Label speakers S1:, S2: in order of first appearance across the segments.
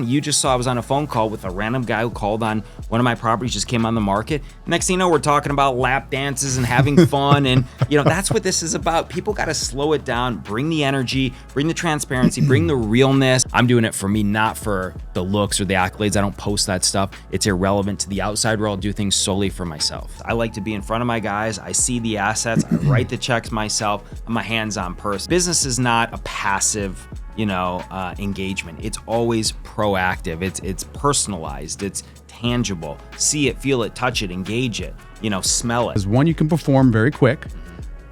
S1: you just saw I was on a phone call with a random guy who called on one of my properties, just came on the market. Next thing you know, we're talking about lap dances and having fun. And, that's what this is about. People got to slow it down, bring the energy, bring the transparency, bring the realness. I'm doing it for me, not for the looks or the accolades. I don't post that stuff. It's irrelevant to the outside world. I do things solely for myself. I like to be in front of my guys. I see the assets. I write the checks myself. I'm a hands-on person. Business is not a passive engagement. It's always proactive. It's personalized. It's tangible. See it, feel it, touch it, engage it, smell it.
S2: As one, you can perform very quick,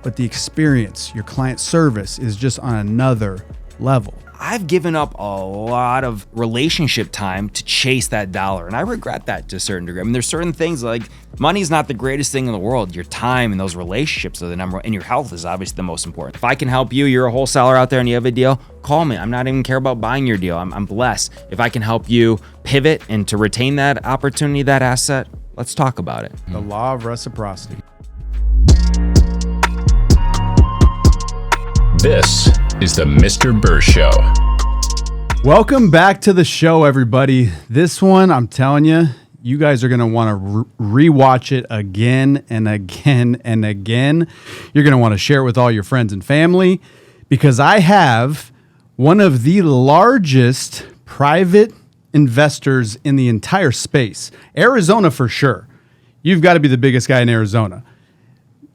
S2: but the experience, your client service is just on another level.
S1: I've given up a lot of relationship time to chase that dollar, and I regret that to a certain degree. I mean, there's certain things like money's not the greatest thing in the world. Your time and those relationships are the number one, and your health is obviously the most important. If I can help you, you're a wholesaler out there and you have a deal, call me. I'm not even care about buying your deal. I'm blessed. If I can help you pivot and to retain that opportunity, that asset, let's talk about it.
S2: The law of reciprocity.
S3: This is the Mr. Burr Show.
S2: Welcome back to the show, everybody. This one, I'm telling you, you guys are going to want to rewatch it again and again and again. You're going to want to share it with all your friends and family because I have one of the largest private investors in the entire space. Arizona for sure. You've got to be the biggest guy in Arizona.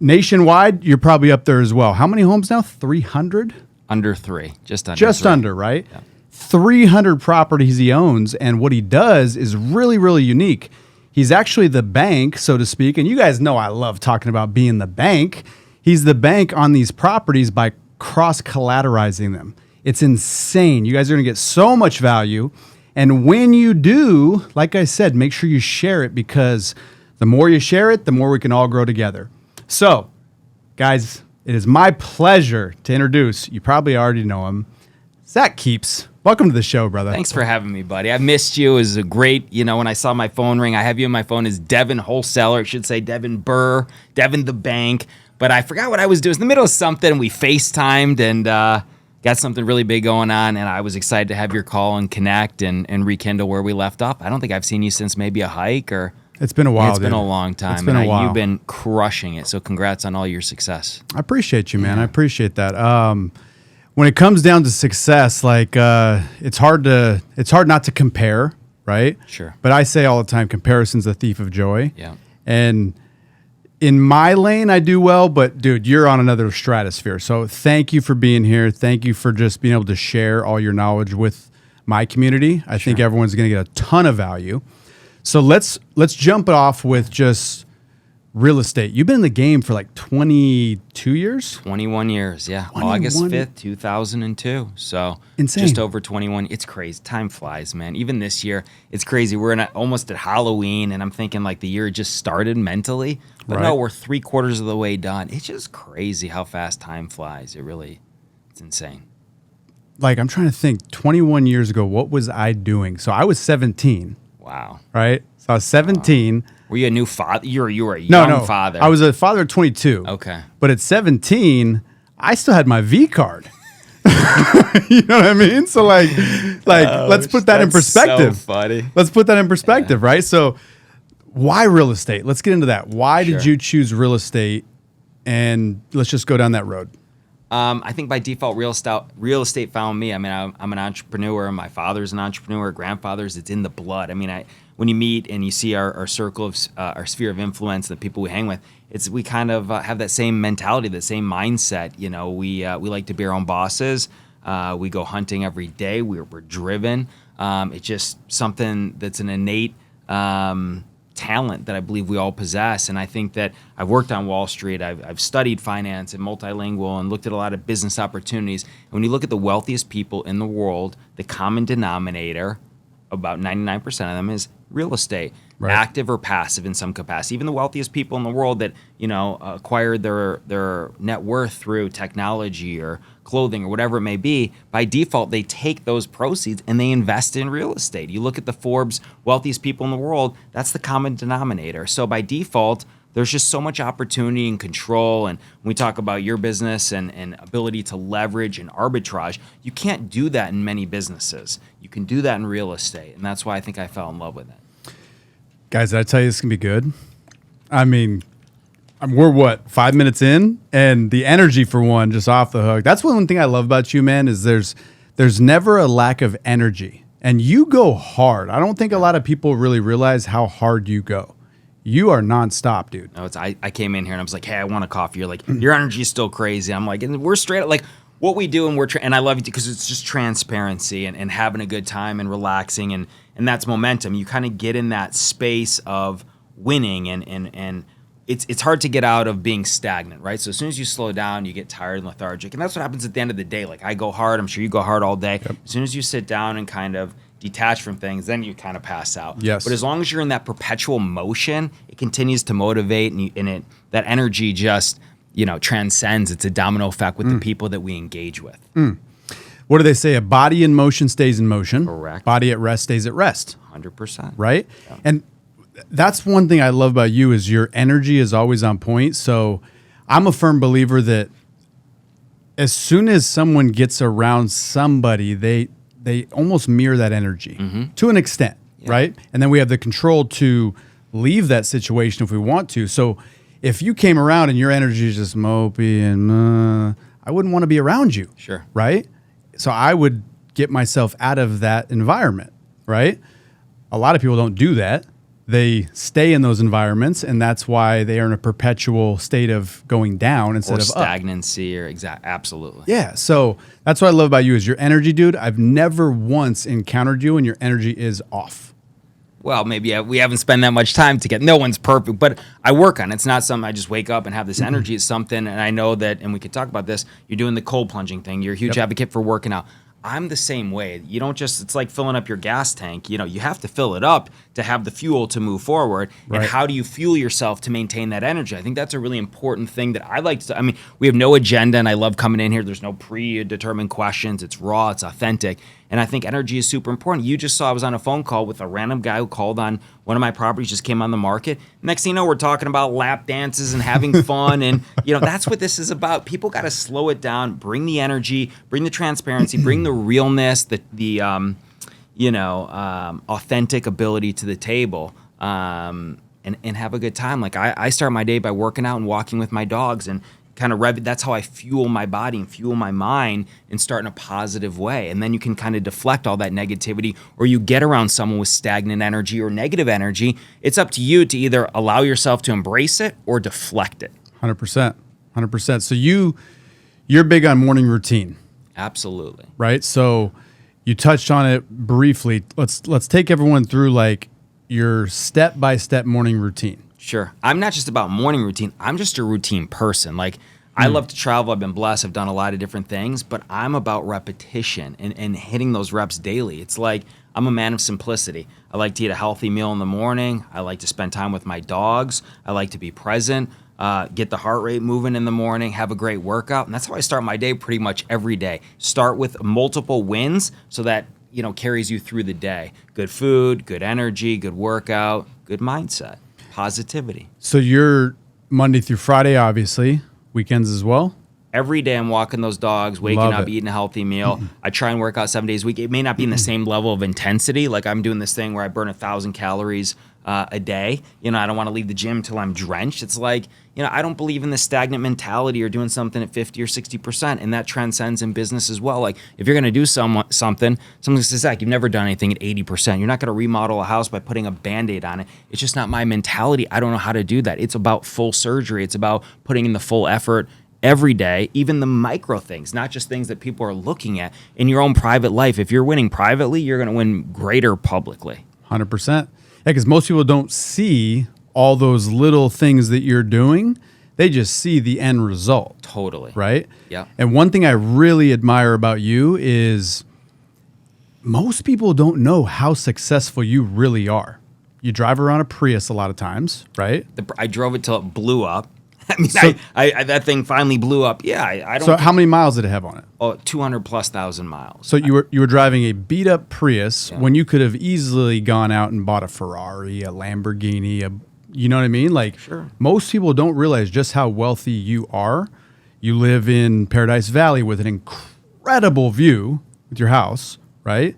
S2: Nationwide, you're probably up there as well. How many homes now? 300?
S1: Under three. Just under.
S2: Just
S1: three.
S2: under, right?
S1: Yeah.
S2: 300 properties he owns, and what he does is really, really unique. He's actually the bank, so to speak, and you guys know I love talking about being the bank. He's the bank on these properties by cross-collateralizing them. It's insane. You guys are going to get so much value, and when you do, like I said, make sure you share it because the more you share it, the more we can all grow together. So, guys, it is my pleasure to introduce, you probably already know him, Zach Kepes. Welcome to the show, brother.
S1: Thanks for having me, buddy. I missed you. It was a great, when I saw my phone ring, I have you on my phone as Devin Wholesaler. I should say Devin Burr, Devin the Bank. But I forgot what I was doing. It was in the middle of something. We FaceTimed and got something really big going on. And I was excited to have your call and connect and rekindle where we left off. I don't think I've seen you since maybe a hike or...
S2: It's been a while,
S1: It's been
S2: dude.
S1: a long time.
S2: It's been a while.
S1: You've been crushing it. So congrats on all your success.
S2: I appreciate you, man. I appreciate that. When it comes down to success, it's hard not to compare, right?
S1: Sure.
S2: But I say all the time, comparison's the thief of joy.
S1: Yeah.
S2: And in my lane, I do well, but dude, you're on another stratosphere. So thank you for being here. Thank you for just being able to share all your knowledge with my community. I think everyone's going to get a ton of value. So let's jump it off with just real estate. You've been in the game for like 22 years?
S1: 21 years, yeah.
S2: 21?
S1: August 5th, 2002. So
S2: Insane.
S1: Just over 21. It's crazy. Time flies, man. Even this year, it's crazy. We're almost at Halloween, and I'm thinking like the year just started mentally. But
S2: Right.
S1: no, we're 3/4 of the way done. It's just crazy how fast time flies. It's insane.
S2: Like, I'm trying to think, 21 years ago, what was I doing? So I was 17.
S1: Wow.
S2: Right? So I was 17.
S1: Were you a new father? You were a young father.
S2: I was a father at 22.
S1: Okay.
S2: But at 17, I still had my V card. You know what I mean? So let's put that in perspective.
S1: So funny.
S2: Let's put that in perspective, right? So why real estate? Let's get into that. Why did you choose real estate? And let's just go down that road.
S1: I think by default, real estate found me. I mean, I'm an entrepreneur. My father's an entrepreneur. Grandfather's, it's in the blood. I mean, when you meet and you see our circle of our sphere of influence, the people we hang with, we kind of have that same mentality, the same mindset. We like to be our own bosses. We go hunting every day. We're driven. It's just something that's an innate talent that I believe we all possess. And I think that I've worked on Wall Street. I've studied finance and multilingual and looked at a lot of business opportunities. And when you look at the wealthiest people in the world, the common denominator, about 99% of them, is real estate,
S2: right.
S1: Active or passive in some capacity. Even the wealthiest people in the world that acquired their net worth through technology or clothing or whatever it may be, by default they take those proceeds and they invest in real estate. You look at the Forbes wealthiest people in the world, that's the common denominator. So by default, There's just so much opportunity and control. And when we talk about your business and ability to leverage and arbitrage, you can't do that in many businesses. You can do that in real estate. And that's why I think I fell in love with it.
S2: Guys, did I tell you this can be good? I mean, we're what, 5 minutes in? And the energy for one, just off the hook. That's one thing I love about you, man, is there's never a lack of energy. And you go hard. I don't think a lot of people really realize how hard you go. You are nonstop, dude.
S1: No, I came in here and I was like, hey, I want a coffee. You're like, your energy is still crazy. I'm like, and we're straight up, like, what we do, and and I love it because it's just transparency and having a good time and relaxing, and that's momentum. You kind of get in that space of winning, and it's hard to get out of being stagnant, right? So as soon as you slow down, you get tired and lethargic, and that's what happens at the end of the day. Like, I go hard, I'm sure you go hard all day. Yep. As soon as you sit down and kind of detach from things, then you kind of pass out.
S2: Yes.
S1: But as long as you're in that perpetual motion, it continues to motivate, and that energy just, transcends. It's a domino effect with the people that we engage with.
S2: What do they say? A body in motion stays in motion.
S1: Correct.
S2: Body at rest stays at rest.
S1: 100%.
S2: Right?
S1: Yeah.
S2: And that's one thing I love about you is your energy is always on point. So I'm a firm believer that as soon as someone gets around somebody, they almost mirror that energy to an extent, right? And then we have the control to leave that situation if we want to. So if you came around and your energy is just mopey and I wouldn't want to be around you.
S1: Sure.
S2: Right? So I would get myself out of that environment, right? A lot of people don't do that. They stay in those environments, and that's why they are in a perpetual state of going down instead of
S1: stagnancy or absolutely.
S2: Yeah, so that's what I love about you is your energy, dude. I've never once encountered you and your energy is off.
S1: Well, maybe we haven't spent that much time together. No one's perfect, but I work on it. It's not something I just wake up and have this energy. It's something, and I know that, and we could talk about this, you're doing the cold plunging thing. You're a huge advocate for working out. I'm the same way. You don't just, it's like filling up your gas tank. You have to fill it up to have the fuel to move forward. Right. And how do you fuel yourself to maintain that energy? I think that's a really important thing that I like to, we have no agenda, and I love coming in here. There's no predetermined questions. It's raw, it's authentic. And I think energy is super important. You just saw I was on a phone call with a random guy who called on one of my properties, just came on the market. Next thing you know, we're talking about lap dances and having fun. And, that's what this is about. People got to slow it down, bring the energy, bring the transparency, bring the realness, the authentic ability to the table, and have a good time. Like I start my day by working out and walking with my dogs and kind of that's how I fuel my body and fuel my mind and start in a positive way. And then you can kind of deflect all that negativity, or you get around someone with stagnant energy or negative energy. It's up to you to either allow yourself to embrace it or deflect it.
S2: 100%. 100%. So you're big on morning routine.
S1: Absolutely.
S2: Right? So you touched on it briefly. Let's take everyone through like your step-by-step morning routine.
S1: Sure. I'm not just about morning routine. I'm just a routine person. Like, I love to travel. I've been blessed. I've done a lot of different things, but I'm about repetition and hitting those reps daily. It's like I'm a man of simplicity. I like to eat a healthy meal in the morning. I like to spend time with my dogs. I like to be present, get the heart rate moving in the morning, have a great workout. And that's how I start my day pretty much every day. Start with multiple wins so that, carries you through the day. Good food, good energy, good workout, good mindset. Positivity.
S2: So you're Monday through Friday, obviously. Weekends as well?
S1: Every day I'm walking those dogs, waking up, eating a healthy meal. I try and work out 7 days a week. It may not be in the same level of intensity. Like I'm doing this thing where I burn 1,000 calories a day. I don't want to leave the gym until I'm drenched. It's like, I don't believe in the stagnant mentality or doing something at 50 or 60%. And that transcends in business as well. Like if you're going to do something, someone says, Zach, you've never done anything at 80%. You're not going to remodel a house by putting a Band-Aid on it. It's just not my mentality. I don't know how to do that. It's about full surgery. It's about putting in the full effort every day, even the micro things, not just things that people are looking at in your own private life. If you're winning privately, you're going to win greater publicly.
S2: 100%. Yeah, because most people don't see all those little things that you're doing. They just see the end result.
S1: Totally.
S2: Right?
S1: Yeah.
S2: And one thing I really admire about you is most people don't know how successful you really are. You drive around a Prius a lot of times, right?
S1: I drove it till it blew up. I that thing finally blew up. Yeah, I don't.
S2: So how many miles did it have on it?
S1: Oh, 200,000+ miles.
S2: So you were driving a beat up Prius when you could have easily gone out and bought a Ferrari, a Lamborghini, You know what I mean? Like, most people don't realize just how wealthy you are. You live in Paradise Valley with an incredible view with your house, right?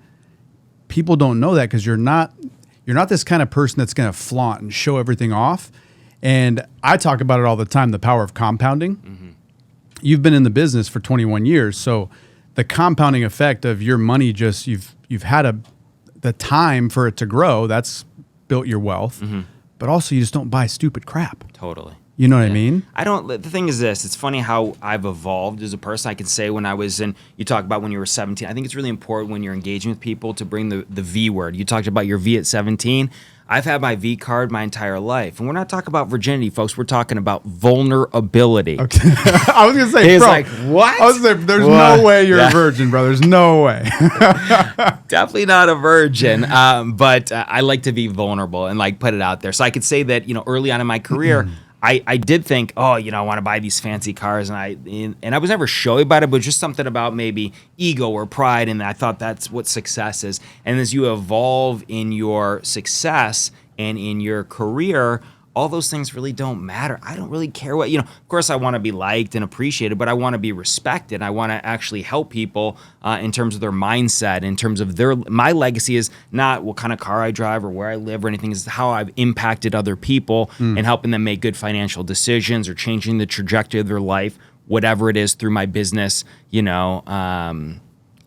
S2: People don't know that because you're not this kind of person that's going to flaunt and show everything off. And I talk about it all the time, the power of compounding. Mm-hmm. You've been in the business for 21 years, so the compounding effect of your money, just you've had the time for it to grow. That's built your wealth. Mm-hmm. But also, you just don't buy stupid crap.
S1: Totally.
S2: You know what I mean?
S1: The thing is this, it's funny how I've evolved as a person. I can say when I was you talk about when you were 17, I think it's really important when you're engaging with people to bring the V word. You talked about your V at 17. I've had my V card my entire life. And we're not talking about virginity, folks. We're talking about vulnerability.
S2: Okay. I was going to say,
S1: He's
S2: bro,
S1: like, what?
S2: I was going to say, there's no way you're a virgin, bro. There's no way.
S1: Definitely not a virgin. But I like to be vulnerable and like put it out there. So I could say that, early on in my career, I did think, I want to buy these fancy cars, and I was never showy about it, but just something about maybe ego or pride, and I thought that's what success is. And as you evolve in your success and in your career, all those things really don't matter. I don't really care what, of course I want to be liked and appreciated, but I want to be respected. I want to actually help people in terms of their mindset, in terms of my legacy is not what kind of car I drive or where I live or anything, is how I've impacted other people and helping them make good financial decisions or changing the trajectory of their life, whatever it is through my business,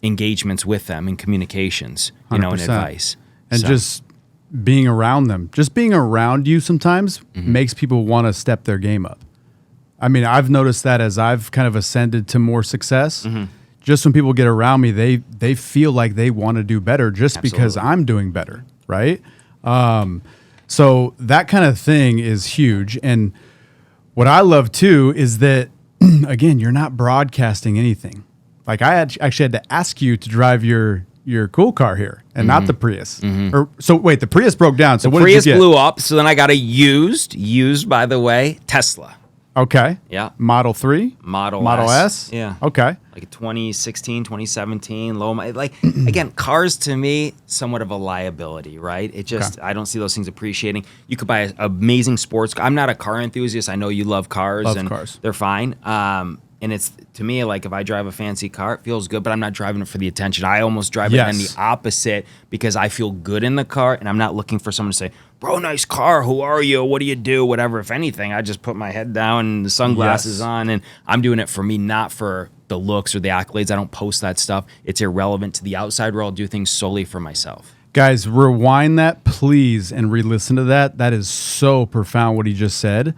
S1: engagements with them and communications, and
S2: 100%.
S1: advice.
S2: And just being around them, just being around you sometimes makes people want to step their game up. I mean, I've noticed that as I've kind of ascended to more success, just when people get around me, they feel like they want to do better just because I'm doing better, right? So that kind of thing is huge. And what I love too is that, again, you're not broadcasting anything. Like I actually had to ask you to drive your cool car here and not the Prius. So wait, the Prius broke down. So
S1: the
S2: what
S1: Prius
S2: did you get?
S1: blew up. So then I got a used by the way, Tesla.
S2: Okay.
S1: Yeah.
S2: Model 3?
S1: Model
S2: S?
S1: Yeah.
S2: Okay.
S1: Like a 2016, 2017, again, cars to me, somewhat of a liability, right? It just, I don't see those things appreciating. You could buy an amazing sports car. I'm not a car enthusiast. I know you love cars. They're fine. And it's, to me, like if I drive a fancy car, it feels good, but I'm not driving it for the attention. I almost drive it in the opposite because I feel good in the car and I'm not looking for someone to say, bro, nice car. Who are you? What do you do? Whatever. If anything, I just put my head down and the sunglasses on and I'm doing it for me, not for the looks or the accolades. I don't post that stuff. It's irrelevant to the outside world. I do things solely for myself.
S2: Guys, rewind that, please, and re-listen to that. That is so profound what he just said.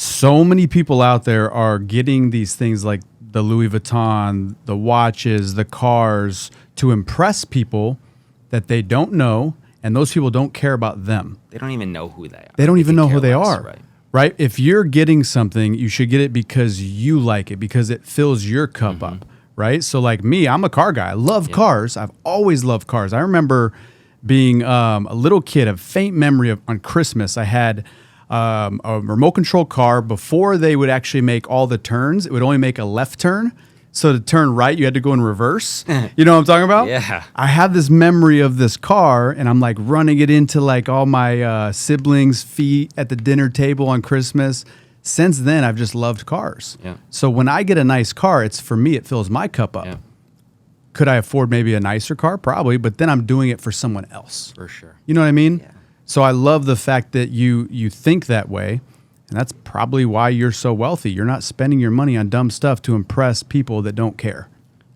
S2: So many people out there are getting these things like the Louis Vuitton, the watches, the cars to impress people that they don't know, and those people don't care about them.
S1: They don't even know who they are.
S2: They don't even know who they
S1: less,
S2: are. Right? If you're getting something, you should get it because you like it, because it fills your cup up. Right? So like me, I'm a car guy. I love cars. I've always loved cars. I remember being a little kid, a faint memory of on Christmas, I had a remote control car. Before they would actually make all the turns, it would only make a left turn. So to turn right, you had to go in reverse. You know what I'm talking about?
S1: Yeah.
S2: I have this memory of this car, and I'm like running it into like all my siblings' feet at the dinner table on Christmas. Since then, I've just loved cars.
S1: Yeah.
S2: So when I get a nice car, it's for me, it fills my cup up.
S1: Yeah.
S2: Could I afford maybe a nicer car? Probably, but then I'm doing it for someone else.
S1: For sure.
S2: You know what I mean?
S1: Yeah.
S2: So I love the fact that you think that way, and that's probably why you're so wealthy. You're not spending your money on dumb stuff to impress people that don't care.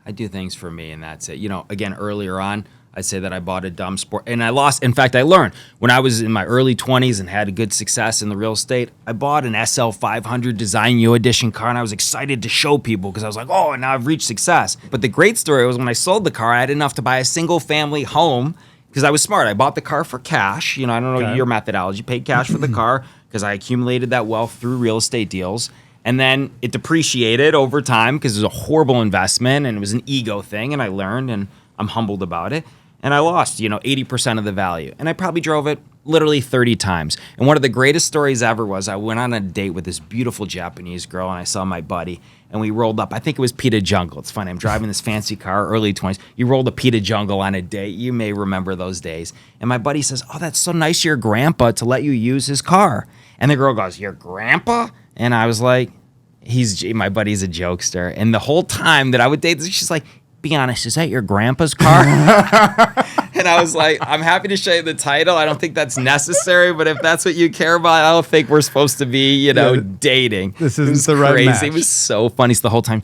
S1: I do things for me, and that's it. Again, earlier on, I say that I bought a dumb sport, and I lost. In fact, I learned when I was in my early 20s and had a good success in the real estate, I bought an SL 500 Design U Edition car, and I was excited to show people because I was like, oh, and now I've reached success. But the great story was when I sold the car, I had enough to buy a single-family home because I was smart. I bought the car for cash. I don't know your methodology. Paid cash for the car because I accumulated that wealth through real estate deals. And then it depreciated over time because it was a horrible investment and it was an ego thing. And I learned and I'm humbled about it. And I lost, 80% of the value. And I probably drove it literally 30 times. And one of the greatest stories ever was I went on a date with this beautiful Japanese girl, and I saw my buddy, and we rolled up. I think it was Pita Jungle. It's funny. I'm driving this fancy car, early 20s. You rolled a Pita Jungle on a date. You may remember those days. And my buddy says, oh, that's so nice of your grandpa to let you use his car. And the girl goes, your grandpa? And I was like, my buddy's a jokester. And the whole time that I would date this, she's like, be honest, is that your grandpa's car? And I was like, I'm happy to show you the title. I don't think that's necessary, but if that's what you care about, I don't think we're supposed to be, dating.
S2: This isn't the right match.
S1: It was so funny. So the whole time,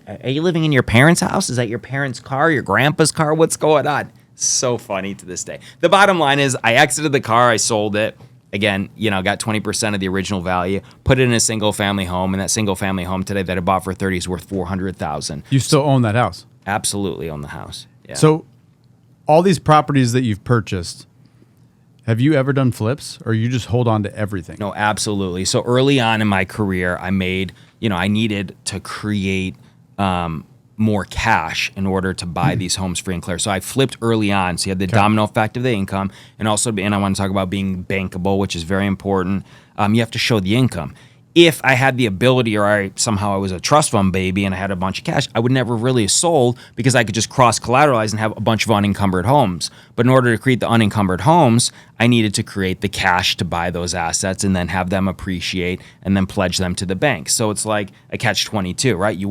S1: are you living in your parents' house? Is that your parents' car, your grandpa's car? What's going on? So funny to this day. The bottom line is I exited the car. I sold it. Again, got 20% of the original value, put it in a single family home, and that single family home today that I bought for 30 is worth $400,000.
S2: You still own that house?
S1: Absolutely own the house. Yeah.
S2: So all these properties that you've purchased, have you ever done flips, or you just hold on to everything?
S1: No, absolutely. So early on in my career, I made, I needed to create more cash in order to buy these homes free and clear. So I flipped early on. So you had the domino effect of the income, and also, and I want to talk about being bankable, which is very important. You have to show the income. If I had the ability, or I was a trust fund baby and I had a bunch of cash, I would never really have sold because I could just cross-collateralize and have a bunch of unencumbered homes. But in order to create the unencumbered homes, I needed to create the cash to buy those assets and then have them appreciate and then pledge them to the bank. So it's like a catch-22, right? You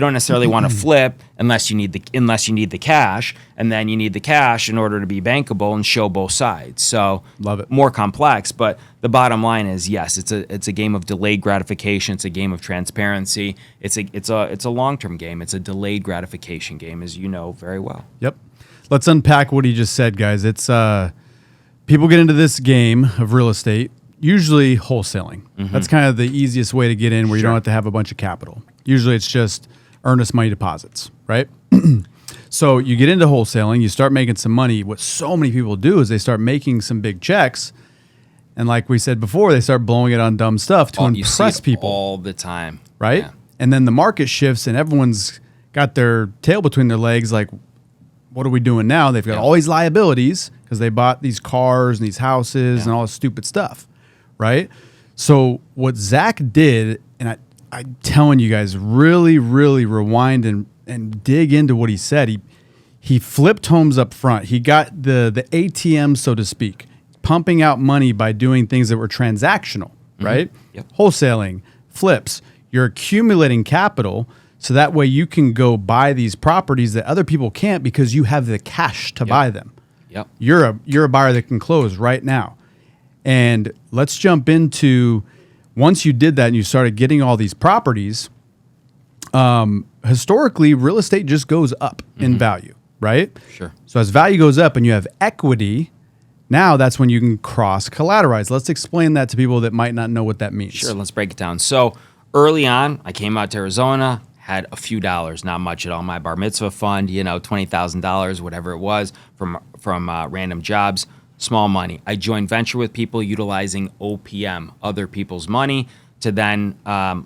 S1: don't necessarily want to flip unless you need the cash, and then you need the cash in order to be bankable and show both sides. So
S2: love it.
S1: More complex, but the bottom line is yes, it's a game of delayed gratification. It's a game of transparency. It's a long-term game. It's a delayed gratification game, as you know very well.
S2: Yep. Let's unpack what he just said, guys. It's people get into this game of real estate usually wholesaling. Mm-hmm. That's kind of the easiest way to get in, where you don't have to have a bunch of capital. Usually it's just earnest money deposits, right? So you get into wholesaling, you start making some money. What so many people do is they start making some big checks, and like we said before, they start blowing it on dumb stuff to impress people
S1: all the time,
S2: right? Yeah. And then the market shifts, and everyone's got their tail between their legs. Like, what are we doing now? They've got all these liabilities because they bought these cars and these houses and all this stupid stuff, right? So what Zach did, and I'm telling you guys, really, really rewind and dig into what he said. He flipped homes up front. He got the ATM, so to speak, pumping out money by doing things that were transactional, right?
S1: Yep.
S2: Wholesaling, flips. You're accumulating capital, so that way you can go buy these properties that other people can't because you have the cash to buy them.
S1: Yep.
S2: You're a buyer that can close right now. And let's jump into, once you did that and you started getting all these properties, historically, real estate just goes up in value, right?
S1: Sure.
S2: So as value goes up and you have equity, now that's when you can cross-collateralize. Let's explain that to people that might not know what that means.
S1: Sure, let's break it down. So early on, I came out to Arizona, had a few dollars, not much at all. My bar mitzvah fund, $20,000, whatever it was, from random jobs, small money. I joined venture with people utilizing OPM, other people's money, to then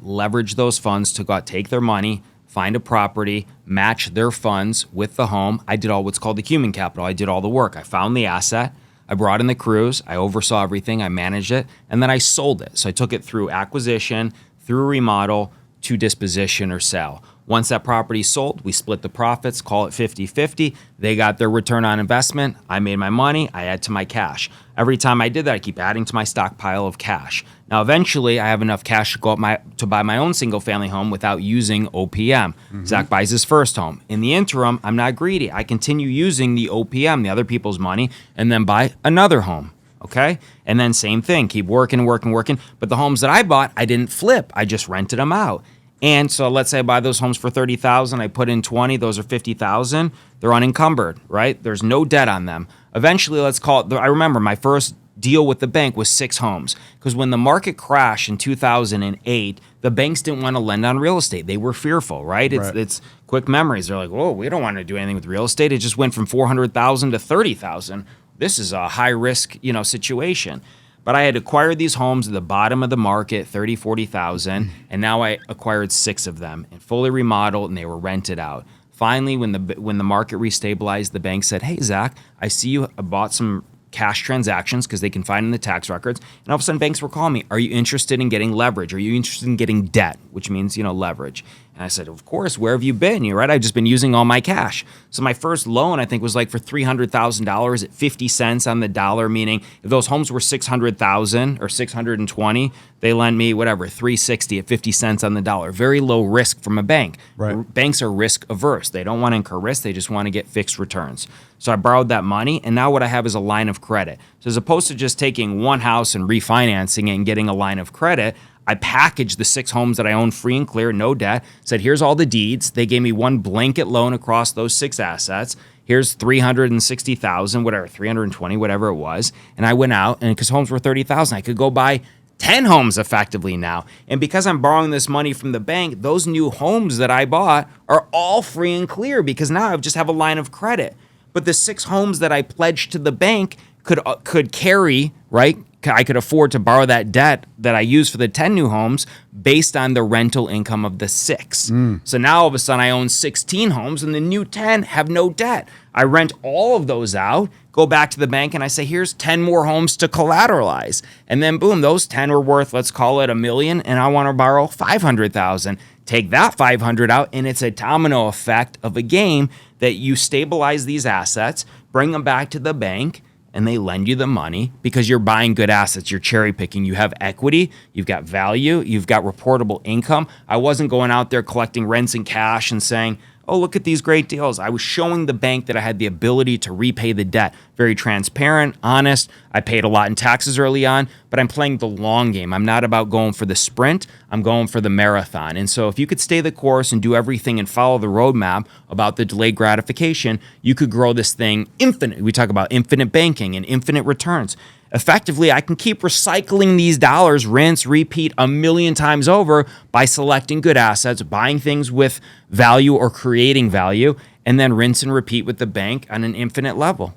S1: leverage those funds to go out, take their money, find a property, match their funds with the home. I did all what's called the human capital. I did all the work. I found the asset. I brought in the crews. I oversaw everything. I managed it. And then I sold it. So I took it through acquisition, through remodel, to disposition or sell. Once that property sold, we split the profits, call it 50-50. They got their return on investment. I made my money. I add to my cash. Every time I did that, I keep adding to my stockpile of cash. Now, eventually, I have enough cash to go up to buy my own single-family home without using OPM. Zach buys his first home. In the interim, I'm not greedy. I continue using the OPM, the other people's money, and then buy another home. Okay? And then same thing, keep working. But the homes that I bought, I didn't flip. I just rented them out. And so let's say I buy those homes for $30,000, I put in 20, those are $50,000. They're unencumbered, right? There's no debt on them. Eventually, let's call it, I remember my first deal with the bank was 6 homes. Because when the market crashed in 2008, the banks didn't want to lend on real estate. They were fearful, right? It's quick memories. They're like, whoa, we don't want to do anything with real estate. It just went from $400,000 to $30,000. This is a high risk, situation. But I had acquired these homes at the bottom of the market, $30,000, $40,000, and now I acquired 6 of them and fully remodeled, and they were rented out. Finally, when the market restabilized, the bank said, "Hey, Zach, I see you bought some cash transactions because they can find in the tax records. And all of a sudden, banks were calling me, are you interested in getting leverage? Are you interested in getting debt, which means, leverage? And I said, of course, where have you been? You're right, I've just been using all my cash. So my first loan, I think, was like for $300,000 at 50 cents on the dollar, meaning if those homes were 600,000 or 620, they lend me whatever, 360 at 50 cents on the dollar. Very low risk from a bank.
S2: Right.
S1: Banks are risk averse. They don't want to incur risk. They just want to get fixed returns. So I borrowed that money, and now what I have is a line of credit. So as opposed to just taking one house and refinancing it and getting a line of credit, I packaged the 6 homes that I own free and clear, no debt, said, here's all the deeds. They gave me one blanket loan across those 6 assets. Here's 360,000, whatever, 320, whatever it was. And I went out, and because homes were 30,000, I could go buy 10 homes effectively now. And because I'm borrowing this money from the bank, those new homes that I bought are all free and clear because now I just have a line of credit. But the 6 homes that I pledged to the bank could carry, right? I could afford to borrow that debt that I used for the 10 new homes based on the rental income of the 6. So now all of a sudden I own 16 homes and the new 10 have no debt. I rent all of those out, go back to the bank, and I say, here's 10 more homes to collateralize. And then boom, those 10 were worth, let's call it $1 million, and I want to borrow 500,000. Take that 500 out, and it's a domino effect of a game that you stabilize these assets, bring them back to the bank, and they lend you the money because you're buying good assets. You're cherry picking. You have equity. You've got value. You've got reportable income. I wasn't going out there collecting rents and cash and saying, oh, look at these great deals. I was showing the bank that I had the ability to repay the debt. Very transparent, honest. I paid a lot in taxes early on, but I'm playing the long game. I'm not about going for the sprint. I'm going for the marathon. And so if you could stay the course and do everything and follow the roadmap about the delayed gratification, you could grow this thing infinite. We talk about infinite banking and infinite returns. Effectively, I can keep recycling these dollars, rinse, repeat 1,000,000 times over by selecting good assets, buying things with value or creating value, and then rinse and repeat with the bank on an infinite level.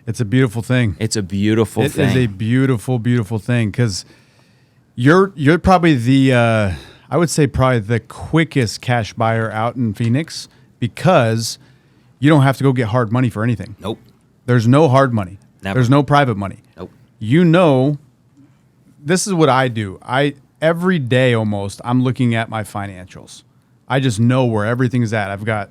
S2: It's a beautiful thing.
S1: It's a beautiful thing.
S2: It is a beautiful, beautiful thing because you're probably I would say probably the quickest cash buyer out in Phoenix because you don't have to go get hard money for anything.
S1: Nope.
S2: There's no hard money.
S1: Never.
S2: There's no private money.
S1: Nope.
S2: This is what I do. Every day almost, I'm looking at my financials. I just know where everything's at. I've got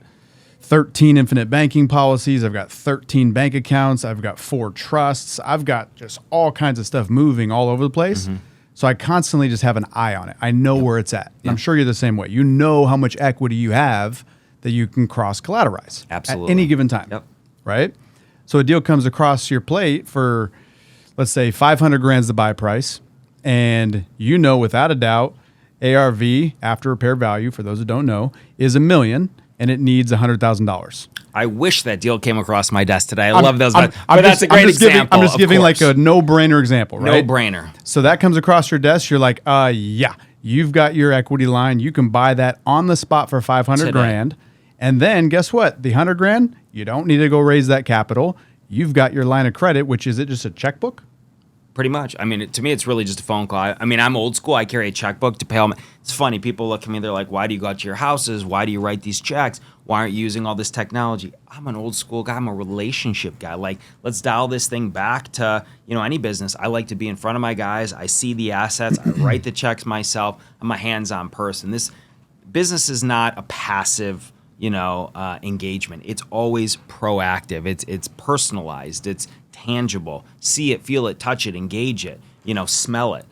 S2: 13 infinite banking policies. I've got 13 bank accounts. I've got 4 trusts. I've got just all kinds of stuff moving all over the place. Mm-hmm. So I constantly just have an eye on it. I know where it's at. I'm sure you're the same way. You know how much equity you have that you can cross-collateralize at any given time, right? So a deal comes across your plate for, let's say, 500 grand is the buy price, and you know without a doubt, ARV, after repair value, for those who don't know, is $1 million, and it needs $100,000.
S1: I wish that deal came across my desk today. I love those. But that's a great example.
S2: I'm just giving like a no-brainer example, right?
S1: No-brainer.
S2: So that comes across your desk. You're like, yeah, you've got your equity line. You can buy that on the spot for 500 grand. And then guess what? The 100 grand, you don't need to go raise that capital. You've got your line of credit, which is it just a checkbook?
S1: Pretty much. I mean, to me, it's really just a phone call. I mean, I'm old school. I carry a checkbook to pay all my... It's funny. People look at me. They're like, why do you go out to your houses? Why do you write these checks? Why aren't you using all this technology? I'm an old school guy. I'm a relationship guy. Like, let's dial this thing back to, any business. I like to be in front of my guys. I see the assets. I write the checks myself. I'm a hands-on person. This business is not a passive... engagement. It's always proactive. It's personalized. It's tangible. See it, feel it, touch it, engage it, smell it.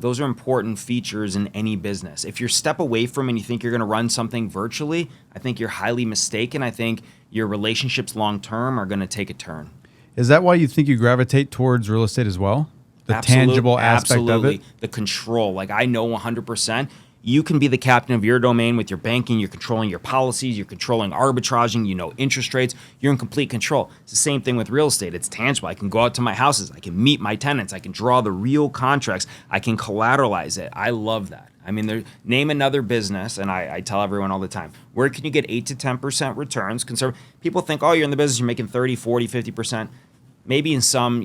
S1: Those are important features in any business. If you step away from and you think you're going to run something virtually, I think you're highly mistaken. I think your relationships long-term are going to take a turn.
S2: Is that why you think you gravitate towards real estate as well? The tangible aspect of it?
S1: The control. Like I know 100%. You can be the captain of your domain with your banking. You're controlling your policies. You're controlling arbitraging. Interest rates. You're in complete control. It's the same thing with real estate. It's tangible. I can go out to my houses. I can meet my tenants. I can draw the real contracts. I can collateralize it. I love that. I mean, name another business, and I tell everyone all the time, where can you get 8 to 10% returns? People think, oh, you're in the business, you're making 30, 40, 50%. Maybe in some,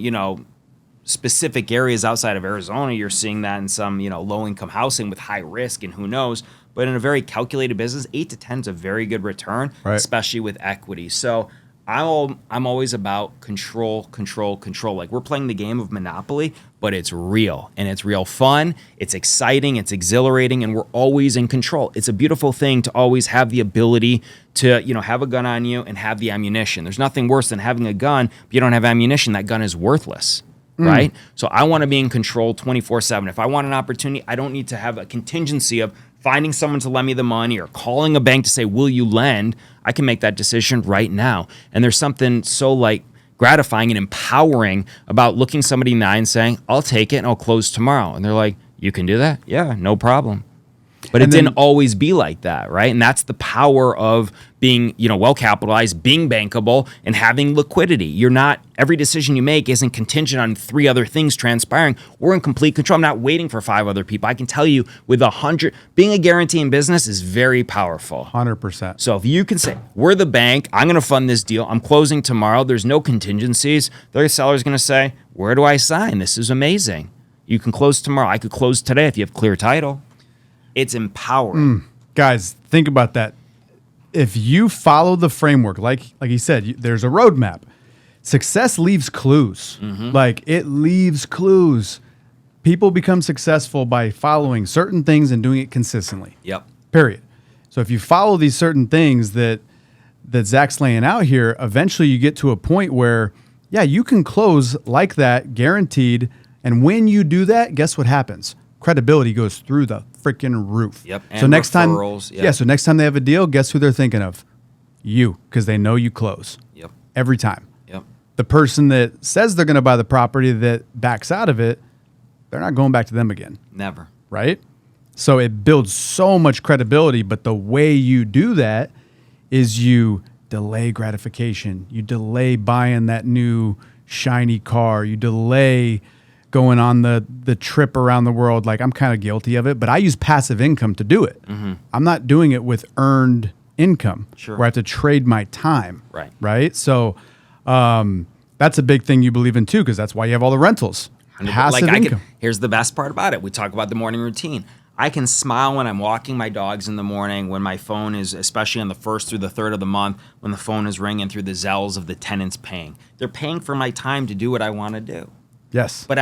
S1: specific areas outside of Arizona, you're seeing that in some, low-income housing with high risk and who knows. But in a very calculated business, 8 to 10 is a very good return, especially with equity. So I'm always about control. Like we're playing the game of Monopoly, but it's real and it's real fun. It's exciting. It's exhilarating, and we're always in control. It's a beautiful thing to always have the ability to, have a gun on you and have the ammunition. There's nothing worse than having a gun, but you don't have ammunition. That gun is worthless. Right? So I want to be in control 24/7. If I want an opportunity, I don't need to have a contingency of finding someone to lend me the money or calling a bank to say, will you lend? I can make that decision right now. And there's something so like gratifying and empowering about looking somebody in the eye and saying, I'll take it and I'll close tomorrow. And they're like, you can do that? Yeah, no problem. But it didn't always be like that, right? And that's the power of being, well capitalized, being bankable, and having liquidity. Every decision you make isn't contingent on 3 other things transpiring. We're in complete control. I'm not waiting for 5 other people. I can tell you with 100, being a guarantee in business is very powerful.
S2: 100%.
S1: So if you can say, we're the bank, I'm going to fund this deal, I'm closing tomorrow, there's no contingencies, the seller's going to say, where do I sign? This is amazing. You can close tomorrow. I could close today if you have clear title. It's empowering.
S2: Guys, think about that. If you follow the framework, like he said, there's a roadmap. Success leaves clues. Like it leaves clues. People become successful by following certain things and doing it consistently.
S1: Yep.
S2: Period. So if you follow these certain things that Zach's laying out here, eventually you get to a point where, you can close like that, guaranteed. And when you do that, guess what happens? Credibility goes through the freaking roof.
S1: Yep. And
S2: so next
S1: referrals,
S2: time, so next time they have a deal, guess who they're thinking of? You, because they know you close.
S1: Yep.
S2: Every time.
S1: Yep.
S2: The person that says they're going to buy the property that backs out of it, they're not going back to them again.
S1: Never.
S2: Right? So it builds so much credibility, but the way you do that is you delay gratification. You delay buying that new shiny car. You delay going on the trip around the world. Like I'm kind of guilty of it, but I use passive income to do it. I'm not doing it with earned income where I have to trade my time. Right. So that's a big thing you believe in too, because that's why you have all the rentals. Passive income.
S1: Here's the best part about it. We talk about the morning routine. I can smile when I'm walking my dogs in the morning, when my phone is, especially on the 1st through the 3rd of the month, when the phone is ringing through the Zells of the tenants paying. They're paying for my time to do what I want to do.
S2: Yes.
S1: But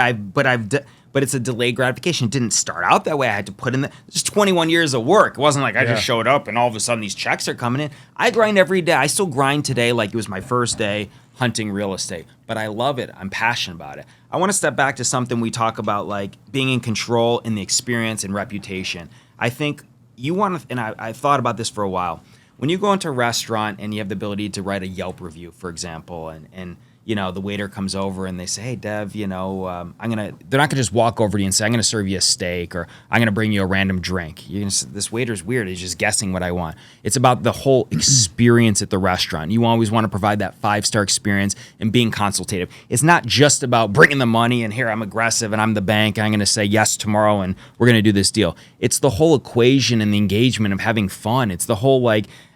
S1: it's a delayed gratification. It didn't start out that way. I had to put in just 21 years of work. It wasn't like I just showed up and all of a sudden these checks are coming in. I grind every day. I still grind today like it was my first day hunting real estate. But I love it. I'm passionate about it. I want to step back to something we talk about, like being in control in the experience and reputation. I think you want to, and I thought about this for a while. When you go into a restaurant and you have the ability to write a Yelp review, for example, and the waiter comes over and they say, hey, Dev, they're not going to just walk over to you and say, I'm going to serve you a steak or I'm going to bring you a random drink. You're going to say, this waiter's weird. He's just guessing what I want. It's about the whole experience at the restaurant. You always want to provide that 5-star experience and being consultative. It's not just about bringing the money and here I'm aggressive and I'm the bank. I'm going to say yes tomorrow and we're going to do this deal. It's the whole equation and the engagement of having fun. It's the whole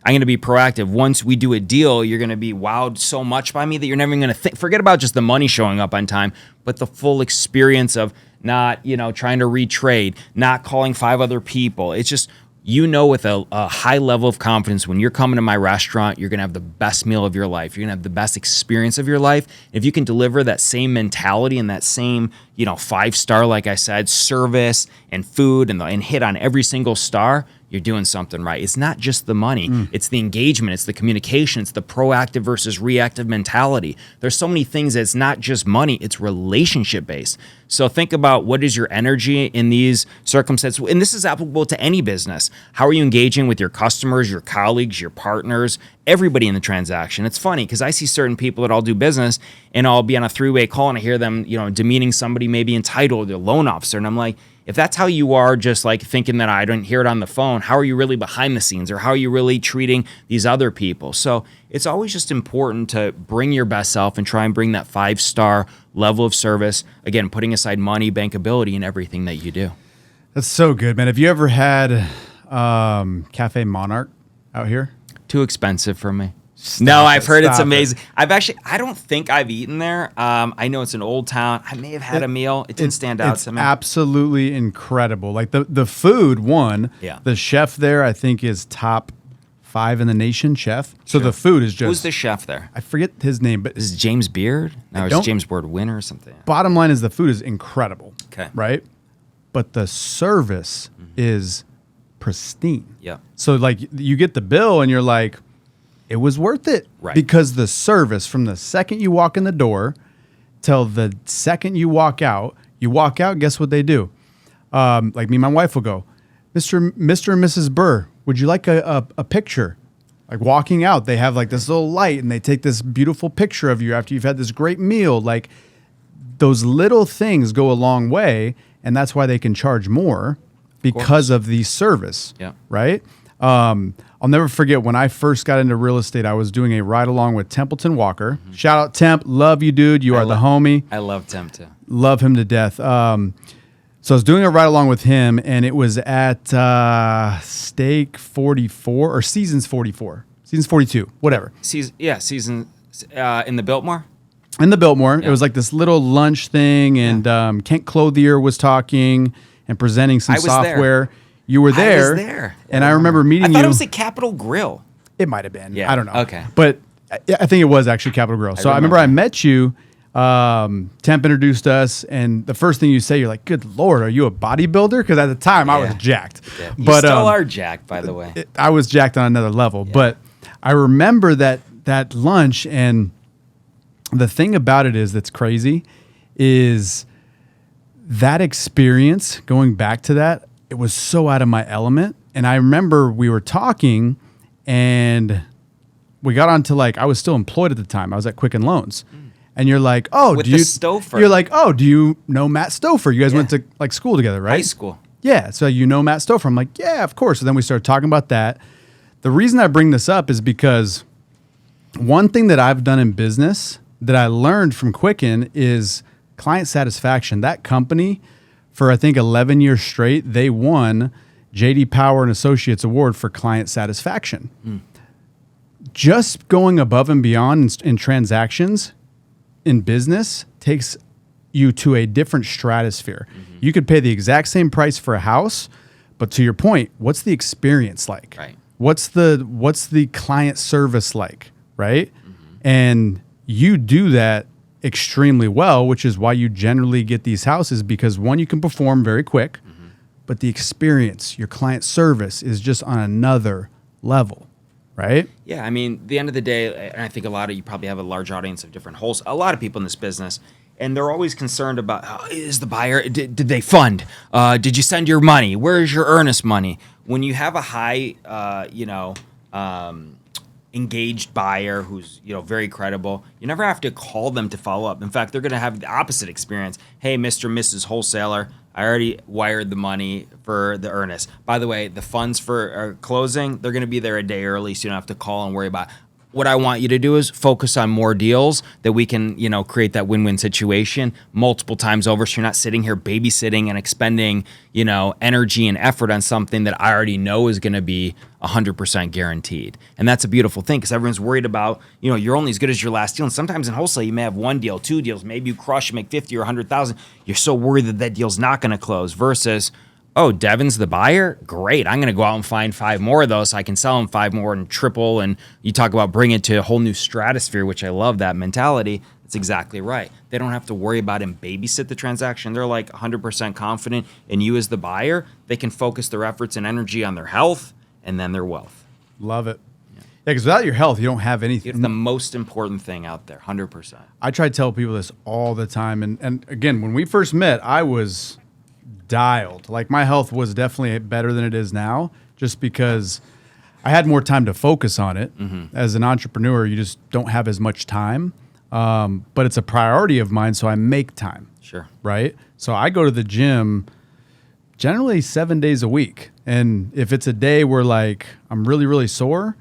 S1: I'm going to be proactive. Once we do a deal, you're going to be wowed so much by me that you're never going to forget about just the money showing up on time, but the full experience of not, trying to retrade, not calling 5 other people. It's just, with a high level of confidence, when you're coming to my restaurant, you're going to have the best meal of your life. You're going to have the best experience of your life. If you can deliver that same mentality and that same, 5-star, like I said, service and food and hit on every single star, you're doing something right. It's not just the money. It's the engagement. It's the communication. It's the proactive versus reactive mentality. There's so many things that it's not just money. It's relationship based. So think about what is your energy in these circumstances. And this is applicable to any business. How are you engaging with your customers, your colleagues, your partners, everybody in the transaction? It's funny because I see certain people that I'll do business and I'll be on a 3-way call and I hear them, demeaning somebody maybe entitled, their loan officer. And I'm like, if that's how you are, just like thinking that I don't hear it on the phone, how are you really behind the scenes or how are you really treating these other people? So it's always just important to bring your best self and try and bring that 5-star level of service. Again, putting aside money, bankability, and everything that you do.
S2: That's so good, man. Have you ever had Cafe Monarch out here?
S1: Too expensive for me. I've heard it's amazing. I don't think I've eaten there. I know it's an old town. I may have had a meal. It didn't stand out to me.
S2: It's absolutely incredible. Like the food, the chef there I think is top 5 in the nation chef. So
S1: Sure.
S2: the food is just.
S1: Who's the chef there?
S2: I forget his name, but
S1: Is it James Beard? No, it's
S2: don't-
S1: James Beard Winner or something.
S2: bottom line is the food is incredible.
S1: Okay.
S2: Right? But the service is pristine.
S1: Yeah.
S2: So like you get the bill and you're like, it was worth it.
S1: Right.
S2: Because the service from the second you walk in the door till the second you walk out, guess what they do? Like me and my wife will go, Mr. and Mrs. Burr, would you like a picture? Like walking out, they have like this little light and they take this beautiful picture of you after you've had this great meal. Like those little things go a long way, and that's why they can charge more because of the service.
S1: Yeah.
S2: Right? I'll never forget when I first got into real estate, I was doing a ride along with Templeton Walker. Shout out Temp, love you, dude. You are the homie.
S1: I love Temp too.
S2: Love him to death. So I was doing a ride along with him, and it was at Stake 44 or Seasons 44, Seasons 42, whatever.
S1: Season in the Biltmore.
S2: In the Biltmore,
S1: Yeah.
S2: it was like this little lunch thing, and Kent Clothier was talking and presenting some
S1: I was there.
S2: software. You were there.
S1: I was there.
S2: And I remember meeting you.
S1: I thought it was the Capitol Grill.
S2: It might have been.
S1: Yeah,
S2: I don't know.
S1: okay.
S2: But I think it was actually Capitol Grill. So I remember I met you. Temp introduced us, and the first thing you say, you're like, "Good Lord, are you a bodybuilder?" Because at the time I was
S1: Yeah.
S2: jacked.
S1: Yeah. You
S2: But
S1: still are jacked, by the way.
S2: I was jacked on another level. But I remember that lunch, and the thing about it is that's crazy is that experience. Going back to that, it was so out of my element. And I remember we were talking, and we got onto like I was still employed at the time. I was at Quicken Loans. And you're like, oh,
S1: With
S2: do
S1: the
S2: you?
S1: Stouffer.
S2: You're like, oh, do you know Matt Stouffer? You guys went to like school together, right?
S1: High school.
S2: Yeah. So you know Matt Stouffer. I'm like, yeah, of course. So then we started talking about that. The reason I bring this up is because one thing that I've done in business that I learned from Quicken is client satisfaction. That company, for I think 11 years straight, they won J.D. Power and Associates Award for client satisfaction. Just going above and beyond in transactions in business takes you to a different stratosphere. You could pay the exact same price for a house, but to your point, what's the experience like?
S1: Right.
S2: What's the client service like, right? And you do that extremely well, which is why you generally get these houses, because one, you can perform very quick, but the experience, your client service is just on another level, right?
S1: Yeah, I mean, the end of the day, and I think you probably have a large audience of different a lot of people in this business, and they're always concerned about, is the buyer, did they fund? Did you send your money? Where's your earnest money? When you have a high, engaged buyer who's very credible, you never have to call them to follow up. In fact, they're going to have the opposite experience. Hey, Mr. and Mrs. Wholesaler, I already wired the money for the earnest. By the way, the funds for closing, they're going to be there a day early, so you don't have to call and worry about it. What I want you to do is focus on more deals that we can, create that win-win situation multiple times over. So you're not sitting here babysitting and expending, energy and effort on something that I already know is going to be 100% guaranteed. And that's a beautiful thing because everyone's worried about, you're only as good as your last deal. And sometimes in wholesale, you may have one deal, two deals, maybe you crush, you make 50 or 100,000. You're so worried that deal's not going to close versus, oh, Devin's the buyer? Great. I'm going to go out and find 5 more of those so I can sell them 5 more and triple. And you talk about bringing it to a whole new stratosphere, which I love that mentality. It's exactly right. They don't have to worry about and babysit the transaction. They're like 100% confident in you as the buyer. They can focus their efforts and energy on their health and then their wealth.
S2: Love it. Yeah, because without your health, you don't have anything.
S1: It's the most important thing out there, 100%.
S2: I try to tell people this all the time. And again, when we first met, I was dialed. Like my health was definitely better than it is now just because I had more time to focus on it. As an entrepreneur, you just don't have as much time. But it's a priority of mine, so I make time.
S1: Sure.
S2: Right? So I go to the gym generally 7 days a week. And if it's a day where like I'm really, really sore,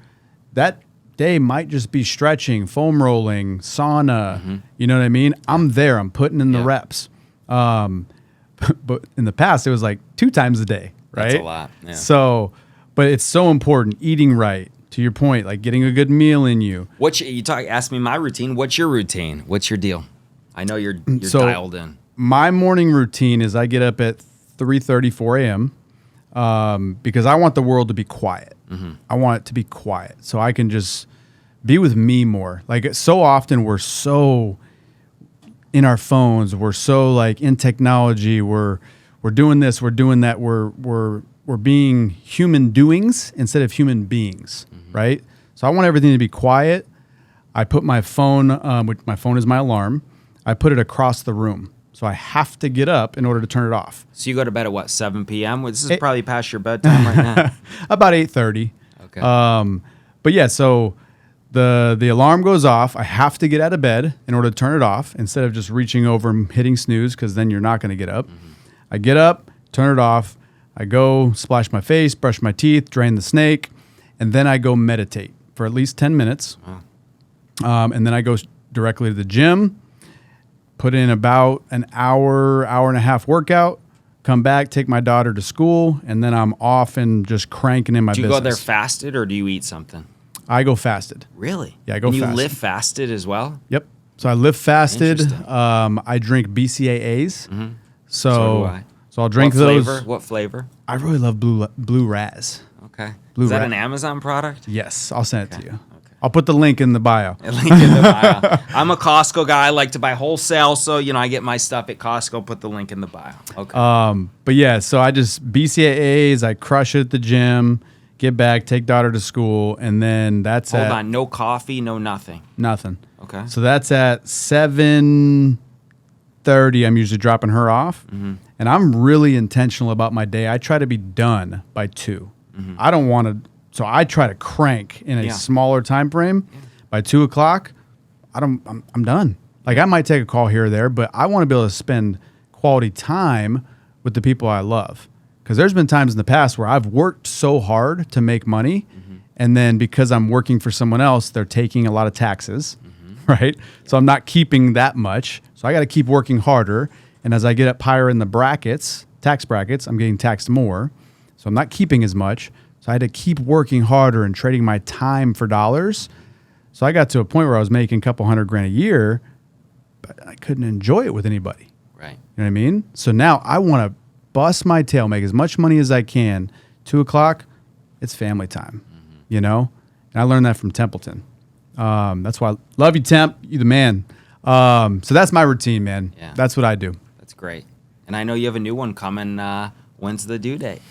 S2: that day might just be stretching, foam rolling, sauna. You know what I mean? I'm there. I'm putting in the reps. But in the past, it was like 2 times a day, right?
S1: That's a lot. Yeah.
S2: So, but it's so important, eating right, to your point, like getting a good meal in you.
S1: Ask me my routine. What's your routine? What's your deal? I know you're
S2: So,
S1: dialed in.
S2: My morning routine is I get up at 3:30, 4 a.m. Because I want the world to be quiet. I want it to be quiet so I can just be with me more. Like so often we're so in our phones, we're so like in technology, we're doing this, we're doing that, we're being human doings instead of human beings, right? So I want everything to be quiet. I put my phone, which my phone is my alarm, I put it across the room. So I have to get up in order to turn it off.
S1: So you go to bed at what, 7 p.m.? Well, this is probably past your bedtime right now.
S2: About 8:30.
S1: Okay.
S2: But yeah, so the alarm goes off. I have to get out of bed in order to turn it off instead of just reaching over and hitting snooze because then you're not going to get up. I get up, turn it off. I go splash my face, brush my teeth, drain the snake, and then I go meditate for at least 10 minutes.
S1: Wow.
S2: And then I go directly to the gym, put in about an hour and a half workout, come back, take my daughter to school, and then I'm off and just cranking in my business.
S1: Do you go there fasted or do you eat something?
S2: I go fasted.
S1: Really?
S2: Yeah, I go
S1: and you
S2: fasted.
S1: live fasted as well?
S2: Yep. So I live fasted.
S1: Interesting.
S2: I drink BCAAs.
S1: So do I.
S2: So I'll drink
S1: what
S2: those.
S1: Flavor? What flavor?
S2: I really love blue Raz.
S1: Okay.
S2: Blue
S1: Is that
S2: Raz.
S1: an Amazon product?
S2: Yes, I'll send it to you.
S1: Okay.
S2: I'll put the link in the bio.
S1: A link in the bio. I'm a Costco guy. I like to buy wholesale, so I get my stuff at Costco. Put the link in the bio. Okay.
S2: But yeah, so I just BCAAs. I crush it at the gym. Get back, take daughter to school, and then that's
S1: Hold on. No coffee, no nothing.
S2: nothing.
S1: Okay.
S2: So that's at 7:30. I'm usually dropping her off, and I'm really intentional about my day. I try to be done by 2. I don't want to, so I try to crank in a smaller time frame. By 2 o'clock, I'm done. Like I might take a call here or there, but I want to be able to spend quality time with the people I love. Because there's been times in the past where I've worked so hard to make money, and then because I'm working for someone else, they're taking a lot of taxes, right? So I'm not keeping that much. So I got to keep working harder. And as I get up higher in the brackets, tax brackets, I'm getting taxed more. So I'm not keeping as much. So I had to keep working harder and trading my time for dollars. So I got to a point where I was making a couple $100,000 a year, but I couldn't enjoy it with anybody.
S1: Right.
S2: You know what I mean? So now I want to bust my tail, make as much money as I can. 2 o'clock, it's family time, And I learned that from Templeton. That's why I love you, Temp. You the man. So that's my routine, man.
S1: Yeah.
S2: That's what I do.
S1: That's great. And I know you have a new one coming. When's the due date?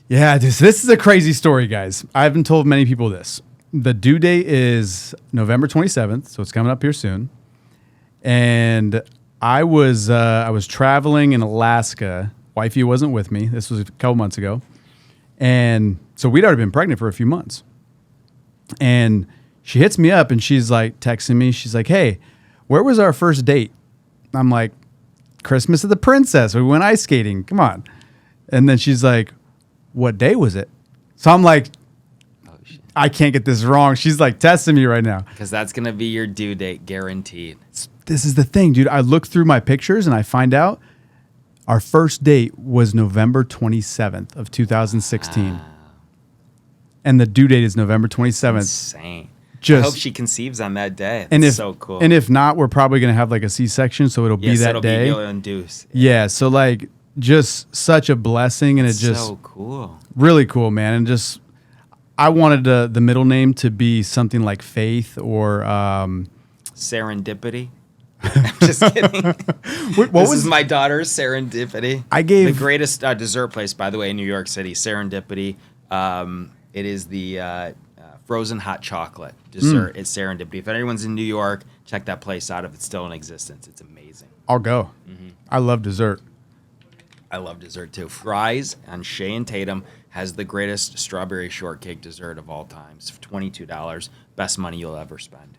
S2: Yeah, this is a crazy story, guys. I haven't told many people this. The due date is November 27th, so it's coming up here soon. And I was traveling in Alaska. Wifey wasn't with me. This was a couple months ago. And so we'd already been pregnant for a few months. And she hits me up and she's like texting me. She's like, hey, where was our first date? I'm like, Christmas of the Princess. We went ice skating. Come on. And then she's like, what day was it? So I'm like,
S1: Oh, shit.
S2: I can't get this wrong. She's like testing me right now.
S1: Because that's going to be your due date, guaranteed.
S2: This is the thing, dude. I look through my pictures and I find out our first date was November 27th of 2016.
S1: Wow.
S2: And the due date is November 27th.
S1: Insane.
S2: Just,
S1: I hope she conceives on that day. That's
S2: and if,
S1: so cool.
S2: And if not, we're probably going to have like a C-section, so it'll be that
S1: it'll
S2: day.
S1: Be you'll induce.
S2: Yeah, so like just such a blessing, and it just
S1: so cool.
S2: Really cool, man. And just I wanted the middle name to be something like Faith or
S1: Serendipity. I'm just kidding.
S2: what
S1: this
S2: was
S1: is my daughter's Serendipity.
S2: I gave
S1: the greatest dessert place, by the way, in New York City. Serendipity. It is the frozen hot chocolate dessert. It's Serendipity. If anyone's in New York, check that place out if it's still in existence. It's amazing.
S2: I'll go. I love dessert.
S1: I love dessert too. Fries on Shea and Tatum has the greatest strawberry shortcake dessert of all time. It's $22. Best money you'll ever spend.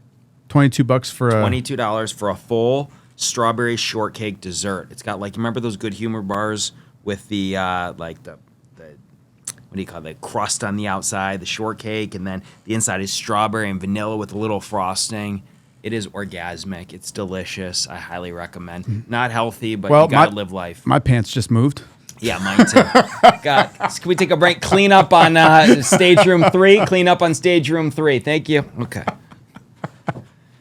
S2: $22 for a
S1: $22 for a full strawberry shortcake dessert. It's got like, you remember those Good Humor bars with the like the what do you call it? The crust on the outside, the shortcake, and then the inside is strawberry and vanilla with a little frosting. It is orgasmic. It's delicious. I highly recommend. Not healthy, but you gotta live life.
S2: My pants just moved.
S1: Yeah, mine too. God, can we take a break? Clean up on stage room 3. Clean up on stage room 3. Thank you. Okay.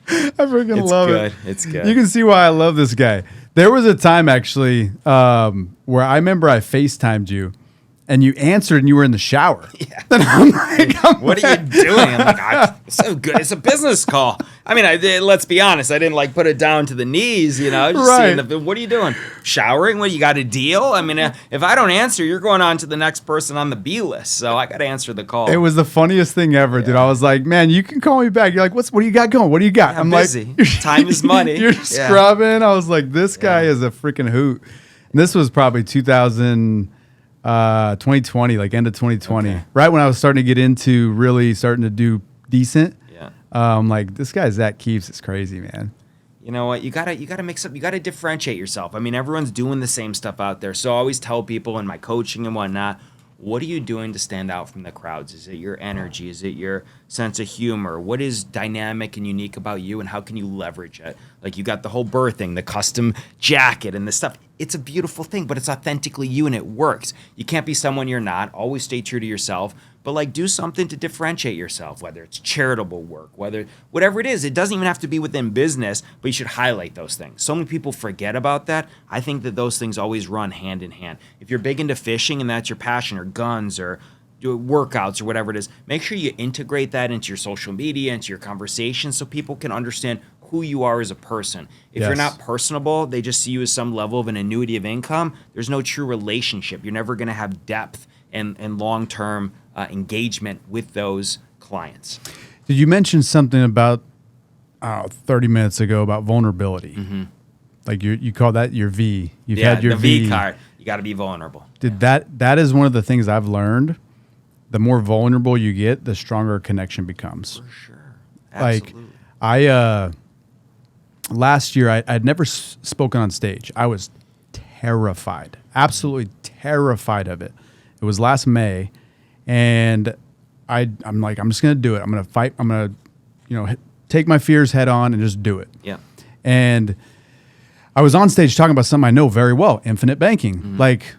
S2: I freaking
S1: It's
S2: love
S1: good.
S2: it.
S1: It's good.
S2: You can see why I love this guy. There was a time actually where I remember I FaceTimed you, and you answered and you were in the shower.
S1: Yeah.
S2: And I'm like,
S1: what are you doing? I'm like, it's so good. It's a business call. I mean, let's be honest. I didn't like put it down to the knees, you know. Just
S2: Right.
S1: what are you doing? Showering? What, you got a deal? I mean, if I don't answer, you're going on to the next person on the B list. So I got to answer the call.
S2: It was the funniest thing ever, dude. I was like, man, you can call me back. You're like, what do you got going? What do you got?
S1: I'm busy.
S2: Like,
S1: Time is money.
S2: You're
S1: Yeah.
S2: scrubbing. I was like, this guy is a freaking hoot. And this was probably 2020, like end of 2020,
S1: Okay.
S2: right when I was starting to get into really starting to do decent.
S1: Yeah.
S2: Like this guy Zach Kepes is crazy, man.
S1: You know what? You gotta mix up. You gotta differentiate yourself. I mean, everyone's doing the same stuff out there. So I always tell people in my coaching and whatnot, what are you doing to stand out from the crowds? Is it your energy? Is it your sense of humor? What is dynamic and unique about you, and how can you leverage it? Like, you got the whole Burr thing, the custom jacket and the stuff. It's a beautiful thing, but it's authentically you and it works. You can't be someone you're not. Always stay true to yourself, but like do something to differentiate yourself, whether it's charitable work, whatever it is. It doesn't even have to be within business, but you should highlight those things. So many people forget about that. I think that those things always run hand in hand. If you're big into fishing and that's your passion, or guns, or do workouts, or whatever it is, make sure you integrate that into your social media, into your conversation, so people can understand who you are as a person. If you're not personable, they just see you as some level of an annuity of income. There's no true relationship. You're never going to have depth and long-term engagement with those clients.
S2: Did you mention something about 30 minutes ago about vulnerability?
S1: Mm-hmm.
S2: Like you call that your V. You've
S1: Yeah,
S2: had your
S1: the V card. You got to be vulnerable.
S2: Did that is one of the things I've learned. The more vulnerable you get, the stronger a connection becomes.
S1: For sure.
S2: Like
S1: Absolutely.
S2: last year I'd never spoken on stage. I was terrified, absolutely terrified of it. It was last May, and I'm like, I'm just gonna do it. I'm gonna fight. I'm gonna, take my fears head on and just do it.
S1: Yeah.
S2: And I was on stage talking about something I know very well, infinite banking.
S1: Mm-hmm.
S2: Like,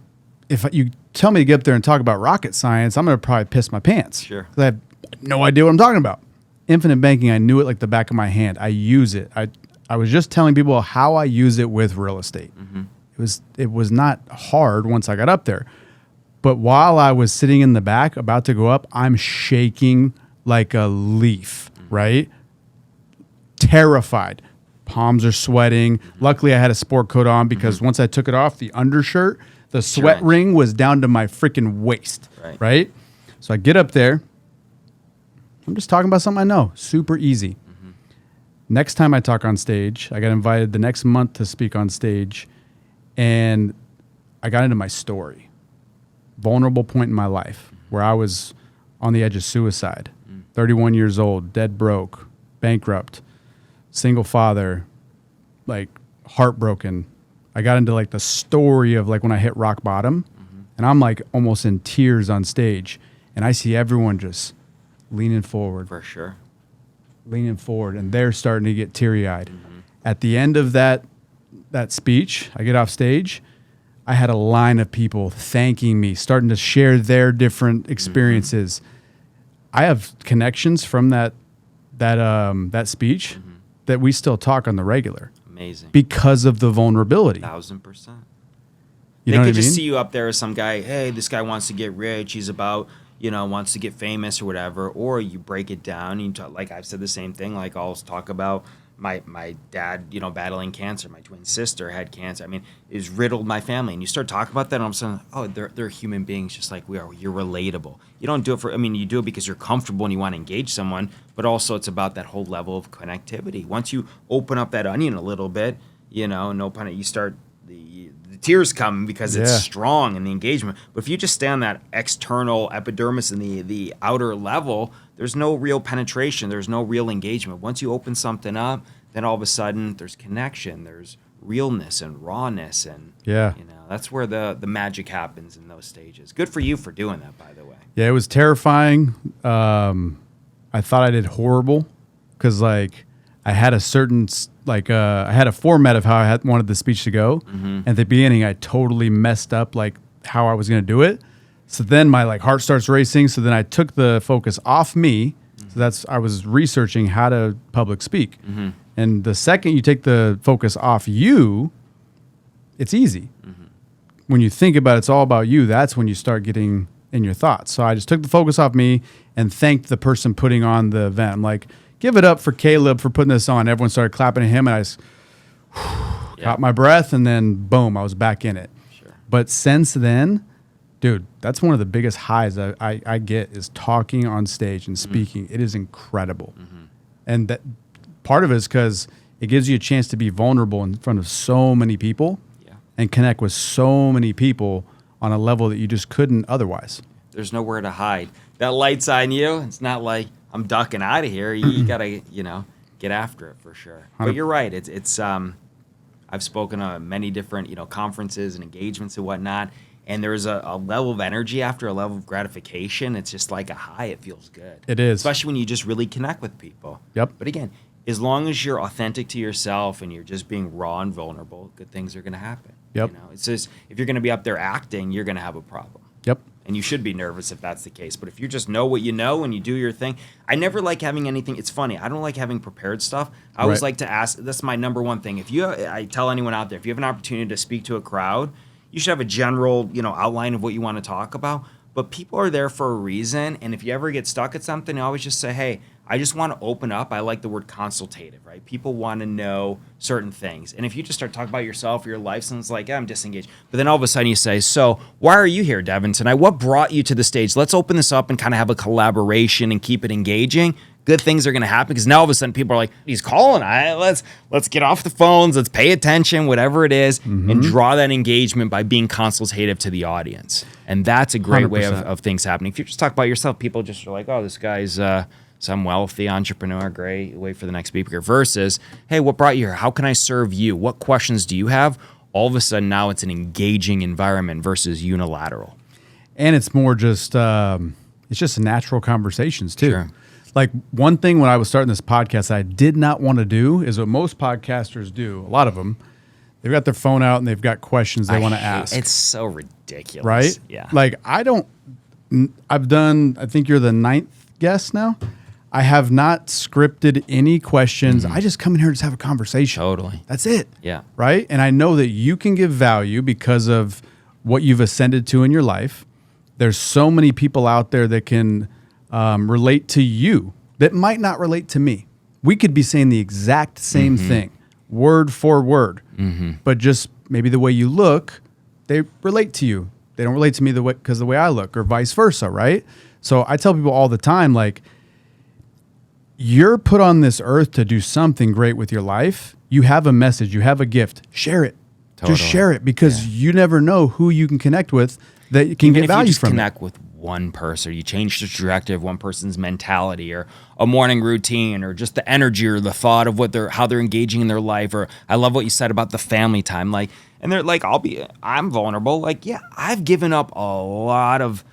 S2: if you tell me to get up there and talk about rocket science, I'm gonna probably piss my pants.
S1: Sure.
S2: 'Cause I have no idea what I'm talking about. Infinite banking, I knew it like the back of my hand. I use it. I was just telling people how I use it with real estate.
S1: Mm-hmm.
S2: It was not hard once I got up there. But while I was sitting in the back about to go up, I'm shaking like a leaf, right? Terrified. Palms are sweating. Luckily, I had a sport coat on because once I took it off, the undershirt, the sweat
S1: Drenched.
S2: ring was down to my freaking waist, right? So I get up there. I'm just talking about something I know. Super easy. Next time I talk on stage, I got invited the next month to speak on stage, and I got into my story. Vulnerable point in my life where I was on the edge of suicide, 31 years old, dead broke, bankrupt, single father, like heartbroken. I got into like the story of like when I hit rock bottom, and I'm like almost in tears on stage, and I see everyone just leaning forward.
S1: For sure.
S2: Leaning forward, and they're starting to get teary-eyed. At the end of that speech, I get off stage, I had a line of people thanking me, starting to share their different experiences. I have connections from that speech that we still talk on the regular.
S1: Amazing.
S2: Because of the vulnerability.
S1: 1000%.
S2: You
S1: They
S2: know what I
S1: could just
S2: mean?
S1: see you up there as some guy, hey, this guy wants to get rich. He's about, wants to get famous or whatever. Or you break it down. You talk, like I've said the same thing. Like I'll talk about my dad, battling cancer. My twin sister had cancer. I mean, it's riddled my family. And you start talking about that, and all of a sudden, oh, they're human beings just like we are. You're relatable. You don't do it you do it because you're comfortable and you want to engage someone, but also it's about that whole level of connectivity. Once you open up that onion a little bit, no pun, you start the tears come because it's strong in the engagement. But if you just stay on that external epidermis and the outer level, there's no real penetration. There's no real engagement. Once you open something up, then all of a sudden there's connection. There's realness and rawness. And, that's where the magic happens in those stages. Good for you for doing that, by the way.
S2: Yeah, it was terrifying. I thought I did horrible because, like, I had a certain, I had a format of how I wanted the speech to go. At the beginning, I totally messed up, like, how I was going to do it. So then my, heart starts racing. So then I took the focus off me. So I was researching how to public speak. And the second you take the focus off you, it's easy. when you think about it's all about you, that's when you start getting in your thoughts. So I just took the focus off me and thanked the person putting on the event. I'm like, give it up for Caleb for putting this on. Everyone started clapping at him, and I just caught my breath, and then boom, I was back in it.
S1: Sure.
S2: But since then, dude, that's one of the biggest highs I get is talking on stage and speaking. It is incredible. And that part of it is because it gives you a chance to be vulnerable in front of so many people and connect with so many people on a level that you just couldn't otherwise.
S1: There's nowhere to hide. That light's on you. It's not like I'm ducking out of here. You got to, get after it for sure. But you're right. It's I've spoken at many different, conferences and engagements and whatnot. And there's a level of energy after a level of gratification. It's just like a high. It feels good.
S2: It is.
S1: Especially when you just really connect with people.
S2: Yep.
S1: But again, as long as you're authentic to yourself and you're just being raw and vulnerable, good things are going to happen.
S2: Yep.
S1: It's just, if you're going to be up there acting, you're going to have a problem.
S2: Yep.
S1: And you should be nervous if that's the case. But if you just know what you know and you do your thing, I never like having anything. It's funny. I don't like having prepared stuff. I always like to ask. That's my number one thing. I tell anyone out there, if you have an opportunity to speak to a crowd, you should have a general, outline of what you want to talk about. But people are there for a reason. And if you ever get stuck at something, you always just say, hey, I just want to open up. I like the word consultative, right? People want to know certain things. And if you just start talking about yourself or your life, someone's like, yeah, I'm disengaged. But then all of a sudden you say, so why are you here, Devin, tonight? What brought you to the stage? Let's open this up and kind of have a collaboration and keep it engaging. Good things are going to happen because now all of a sudden people are like, he's calling. Let's get off the phones. Let's pay attention, whatever it is, and draw that engagement by being consultative to the audience. And that's a great
S2: 100%.
S1: way of things happening. If you just talk about yourself, people just are like, oh, this guy's some wealthy entrepreneur, great, wait for the next speaker, versus, hey, what brought you here? How can I serve you? What questions do you have? All of a sudden now it's an engaging environment versus unilateral.
S2: And it's more just, it's just natural conversations too.
S1: Sure.
S2: Like one thing when I was starting this podcast I did not want to do is what most podcasters do, a lot of them, they've got their phone out and they've got questions they want to ask.
S1: It's so ridiculous.
S2: Right?
S1: Yeah.
S2: Like I've done, I think you're the 9th guest now. I have not scripted any questions. I just come in here to just have a conversation.
S1: Totally.
S2: That's it.
S1: Yeah.
S2: Right? And I know that you can give value because of what you've ascended to in your life. There's so many people out there that can relate to you that might not relate to me. We could be saying the exact same thing, word for word, but just maybe the way you look, they relate to you. They don't relate to me because the way I look, or vice versa, right? So I tell people all the time, like, you're put on this earth to do something great with your life. You have a message, you have a gift. Share it.
S1: Totally.
S2: Just share it because you never know who you can connect with that can get value from it.
S1: Connect with one person, you change the trajectory of one person's mentality or a morning routine or just the energy or the thought of how they're engaging in their life. Or I love what you said about the family time. Like, and they're like, I'm vulnerable. Like, yeah, I've given up a lot of,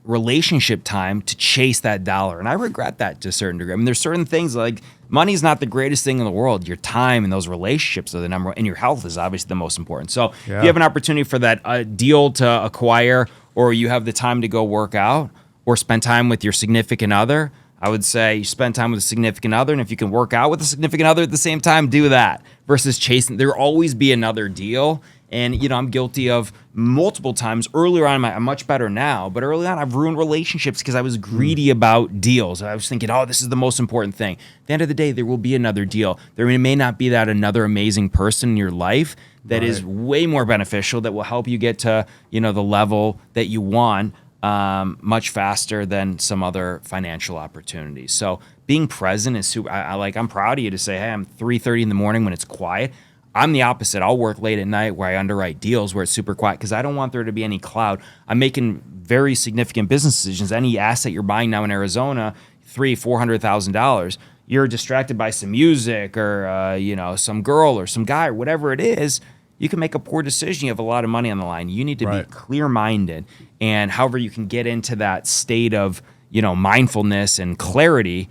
S1: relationship time to chase that dollar. And I regret that to a certain degree. I mean, there's certain things like money's not the greatest thing in the world. Your time and those relationships are the number one, and your health is obviously the most important. So if you have an opportunity for that deal to acquire, or you have the time to go work out or spend time with your significant other, I would say you spend time with a significant other. And if you can work out with a significant other at the same time, do that versus chasing. There'll always be another deal. And, I'm guilty of multiple times earlier on. I'm much better now, but early on I've ruined relationships because I was greedy about deals. I was thinking, this is the most important thing. At the end of the day, there will be another deal. There may not be that another amazing person in your life that is way more beneficial, that will help you get to, the level that you want much faster than some other financial opportunities. So being present is super. I'm proud of you to say, hey, I'm 3:30 in the morning when it's quiet. I'm the opposite. I'll work late at night where I underwrite deals where it's super quiet because I don't want there to be any cloud. I'm making very significant business decisions. Any asset you're buying now in Arizona, $300,000-$400,000, you're distracted by some music or some girl or some guy or whatever it is, you can make a poor decision. You have a lot of money on the line. You need to be clear-minded. And however you can get into that state of mindfulness and clarity,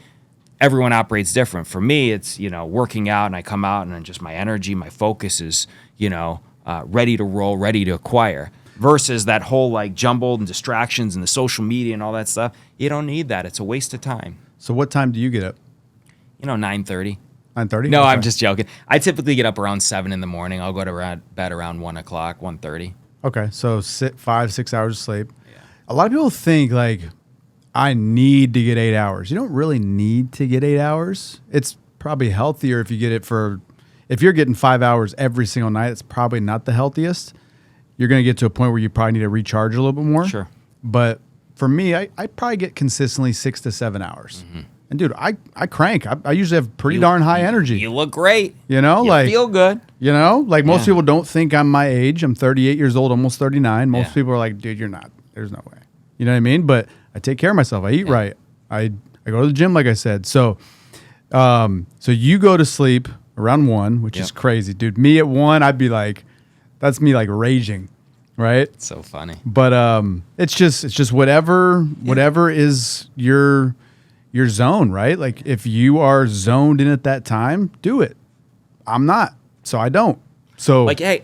S1: everyone operates different. For me, it's, working out and I come out and then just my energy, my focus is, ready to roll, ready to acquire versus that whole like jumbled and distractions and the social media and all that stuff. You don't need that. It's a waste of time.
S2: So what time do you get up?
S1: 9:30.
S2: 9:30?
S1: No,
S2: Okay.
S1: I'm just joking. I typically get up around 7 in the morning. I'll go to bed around 1 o'clock, 1:30.
S2: Okay, so 5-6 hours of sleep. Yeah. A lot of people think like I need to get 8 hours. You don't really need to get 8 hours. It's probably healthier if you get it if you're getting 5 hours every single night. It's probably not the healthiest. You're going to get to a point where you probably need to recharge a little bit more.
S1: Sure.
S2: But for me, I probably get consistently 6 to 7 hours. Mm-hmm. And dude, I crank. I usually have pretty darn high energy.
S1: You look great.
S2: You know,
S1: you feel good.
S2: You know, like most people don't think I'm my age. I'm 38 years old, almost 39. Most people are like, dude, you're not. There's no way. You know what I mean? But I take care of myself. I eat right. I go to the gym, like I said. So, so you go to sleep around 1, which is crazy, dude. Me at 1, I'd be like, that's me like raging, right?
S1: It's so funny.
S2: But it's just whatever is your zone, right? Like if you are zoned in at that time, do it. I'm not, so I don't. So
S1: like, hey,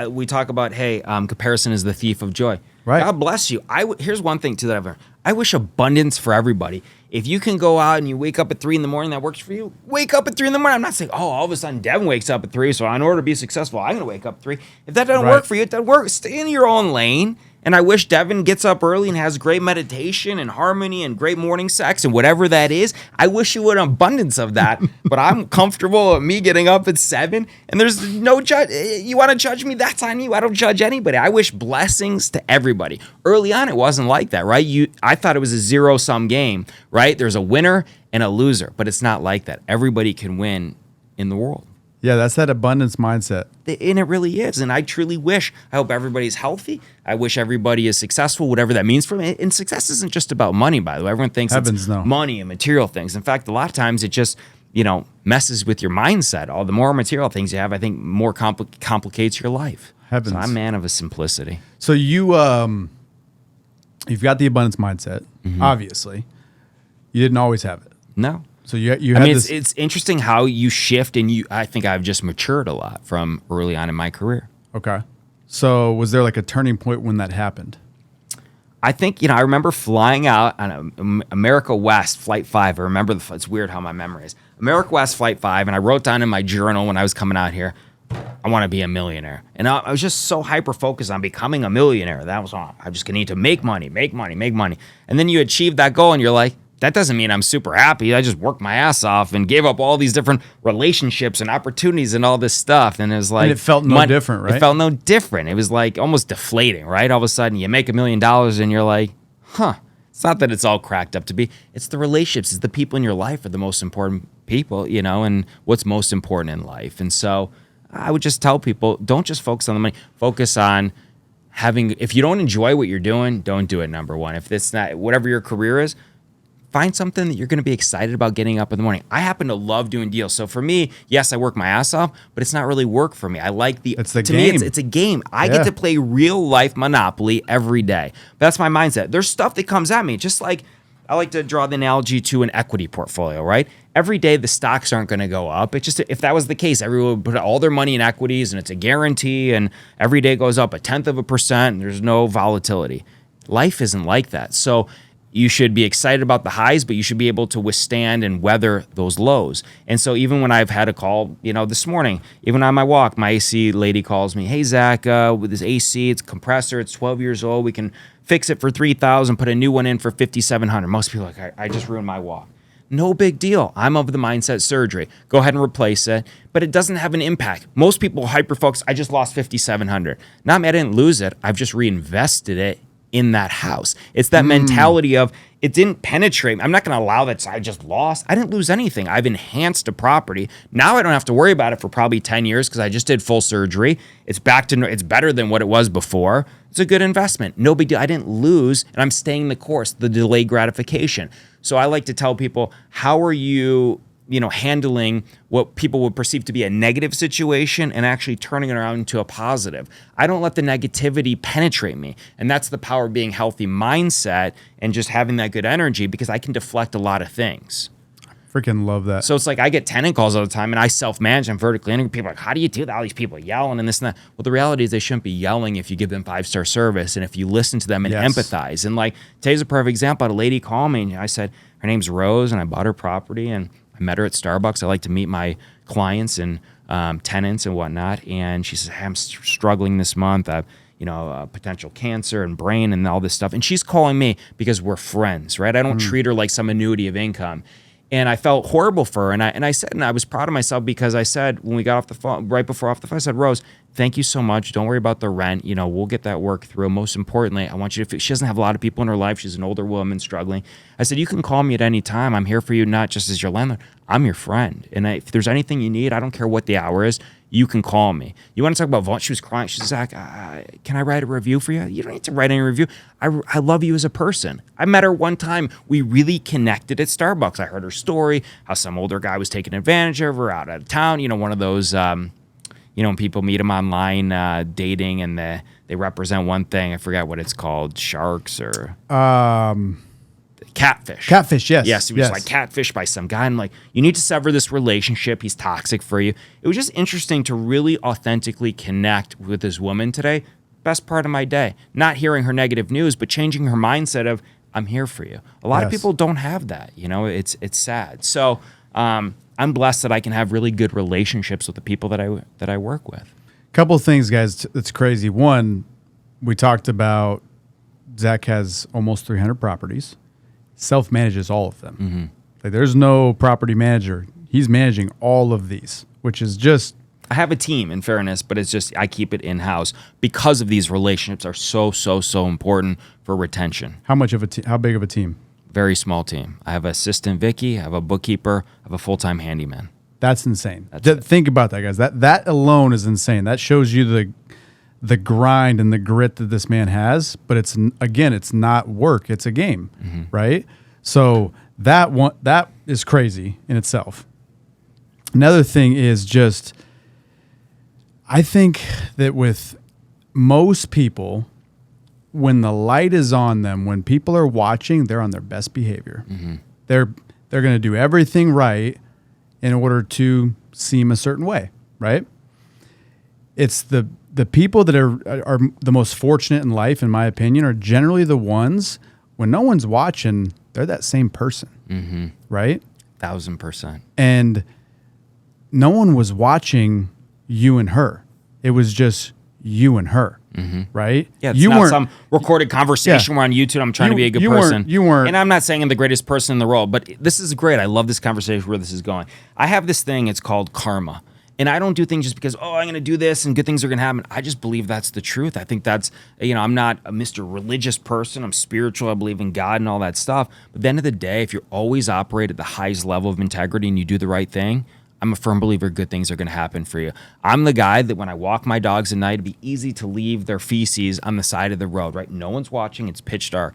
S1: we talk about, comparison is the thief of joy.
S2: Right.
S1: God bless you. Here's one thing too that I've learned. I wish abundance for everybody. If you can go out and you wake up at 3 in the morning, that works for you. Wake up at 3 in the morning. I'm not saying, all of a sudden Devin wakes up at 3, so in order to be successful, I'm going to wake up at 3. If that doesn't work for you, it doesn't work. Stay in your own lane. And I wish Devin gets up early and has great meditation and harmony and great morning sex and whatever that is. I wish you would an abundance of that. But I'm comfortable with me getting up at 7. And there's no judge. You want to judge me? That's on you. I don't judge anybody. I wish blessings to everybody. Early on, it wasn't like that, right? I thought it was a zero-sum game, right? There's a winner and a loser. But it's not like that. Everybody can win in the world.
S2: Yeah, that's that abundance mindset.
S1: And it really is. And I truly I hope everybody's healthy. I wish everybody is successful, whatever that means for me. And success isn't just about money, by the way. Everyone thinks it's money and material things. In fact, a lot of times it just, messes with your mindset. All the more material things you have, I think more complicates your life.
S2: Heavens.
S1: So I'm a man of a simplicity.
S2: So you've got the abundance mindset, obviously. You didn't always have it.
S1: No.
S2: So you had this.
S1: It's interesting how you shift, and I think I've just matured a lot from early on in my career.
S2: Okay. So was there like a turning point when that happened?
S1: I think, I remember flying out on America West Flight 5. I remember it's weird how my memory is. America West Flight 5, and I wrote down in my journal when I was coming out here, I want to be a millionaire. And I was just so hyper-focused on becoming a millionaire. That was all. I'm just going to need to make money. And then you achieve that goal, and you're like, that doesn't mean I'm super happy. I just worked my ass off and gave up all these different relationships and opportunities and all this stuff. And it was like...
S2: And it felt no different, right?
S1: It felt no different. It was like almost deflating, right? All of a sudden you make $1 million and you're like, it's not that it's all cracked up to be. It's the relationships. It's the people in your life are the most important people, and what's most important in life. And so I would just tell people, don't just focus on the money. Focus on if you don't enjoy what you're doing, don't do it, number one. If it's not, whatever your career is, find something that you're going to be excited about getting up in the morning. I happen to love doing deals. So for me, yes, I work my ass off, but it's not really work for me. I like
S2: it's the
S1: to
S2: game.
S1: me, it's a game. I get to play real life Monopoly every day. That's my mindset. There's stuff that comes at me, just like I like to draw the analogy to an equity portfolio, right? Every day the stocks aren't going to go up. It's just, if that was the case, everyone would put all their money in equities and it's a guarantee and every day goes up 0.1% and there's no volatility. Life isn't like that. So you should be excited about the highs, but you should be able to withstand and weather those lows. And so even when I've had a call, this morning, even on my walk, my AC lady calls me, hey, Zach, with this AC, it's a compressor, it's 12 years old. We can fix it for $3,000, put a new one in for $5,700. Most people are like, I just ruined my walk. No big deal. I'm of the mindset surgery. Go ahead and replace it, but it doesn't have an impact. Most people hyper-focus, I just lost $5,700. Not I didn't lose it. I've just reinvested it in that house. It's that mentality of it didn't penetrate me. I'm not going to allow that I just lost. I didn't lose anything. I've enhanced a property. Now I don't have to worry about it for probably 10 years because I just did full surgery. It's it's better than what it was before. It's a good investment. No big deal. I didn't lose and I'm staying the course, the delayed gratification. So I like to tell people, how are you handling what people would perceive to be a negative situation and actually turning it around into a positive. I don't let the negativity penetrate me. And that's the power of being healthy mindset and just having that good energy, because I can deflect a lot of things.
S2: Freaking love that.
S1: So it's like I get tenant calls all the time and I self-manage. I'm vertically integrated. People are like, how do you do that? All these people yelling and this and that. Well, the reality is they shouldn't be yelling if you give them 5-star service and if you listen to them and empathize. And like today's a perfect example. I had a lady call me and I said, her name's Rose and I bought her property and I met her at Starbucks. I like to meet my clients and tenants and whatnot. And she says, hey, I'm struggling this month. I've potential cancer and brain and all this stuff. And she's calling me because we're friends, right? I don't treat her like some annuity of income. And I felt horrible for her. And I said, and I was proud of myself because I said, when we got off the phone, right before off the phone, I said, Rose, thank you so much. Don't worry about the rent. We'll get that work through. Most importantly, I want you to, she doesn't have a lot of people in her life. She's an older woman struggling. I said, you can call me at any time. I'm here for you, not just as your landlord. I'm your friend. And if there's anything you need, I don't care what the hour is, you can call me. You want to talk about, she was crying. She said, Zach, can I write a review for you? You don't need to write any review. I love you as a person. I met her one time. We really connected at Starbucks. I heard her story, how some older guy was taking advantage of her out of town. One of those, when people meet them online dating and they represent one thing. I forget what it's called, sharks or... Catfish.
S2: Catfish, yes.
S1: Yes, he was like catfished by some guy. And like, you need to sever this relationship. He's toxic for you. It was just interesting to really authentically connect with this woman today. Best part of my day. Not hearing her negative news, but changing her mindset of, I'm here for you. A lot of people don't have that. It's sad. So I'm blessed that I can have really good relationships with the people that I work with.
S2: Couple of things, guys, that's crazy. One, we talked about Zach has almost 300 properties. Self-manages all of them.
S1: Mm-hmm.
S2: Like, there's no property manager. He's managing all of these, which is just...
S1: I have a team, in fairness, but it's just I keep it in-house because of these relationships are so important for retention.
S2: How big of a team?
S1: Very small team. I have an assistant Vicky, I have a bookkeeper, I have a full-time handyman.
S2: That's insane. Think about that, guys. That alone is insane. That shows you the grind and the grit that this man has, but it's not work, it's a game, right? So that is crazy in itself. Another thing is just, I think that with most people, when the light is on them, when people are watching, they're on their best behavior. They're going to do everything right in order to seem a certain way, right? It's the people that are the most fortunate in life, in my opinion, are generally the ones when no one's watching, they're that same person, right?
S1: 1,000%.
S2: And no one was watching you and her. It was just you and her, right?
S1: Yeah, it's not some recorded conversation where on YouTube I'm trying to be a good person.
S2: You weren't.
S1: And I'm not saying I'm the greatest person in the world, but this is great. I love this conversation where this is going. I have this thing, it's called karma. And I don't do things just because, I'm going to do this and good things are going to happen. I just believe that's the truth. I think that's, I'm not a Mr. Religious person. I'm spiritual. I believe in God and all that stuff. But at the end of the day, if you always operate at the highest level of integrity and you do the right thing, I'm a firm believer good things are going to happen for you. I'm the guy that when I walk my dogs at night, it'd be easy to leave their feces on the side of the road, right? No one's watching. It's pitch dark.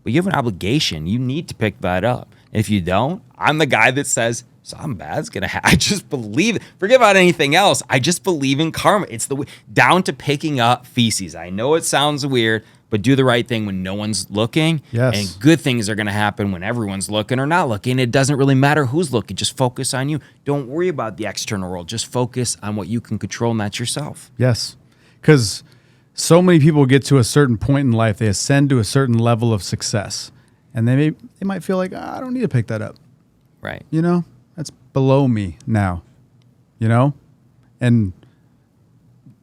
S1: But you have an obligation. You need to pick that up. If you don't, I'm the guy that says, something bad's going to happen. I just believe it. Forget about anything else. I just believe in karma. It's down to picking up feces. I know it sounds weird, but do the right thing when no one's looking.
S2: Yes.
S1: And good things are going to happen when everyone's looking or not looking. It doesn't really matter who's looking. Just focus on you. Don't worry about the external world. Just focus on what you can control, and that's yourself.
S2: Yes. Because so many people get to a certain point in life, they ascend to a certain level of success, and they might feel like, I don't need to pick that up.
S1: Right.
S2: That's below me now, and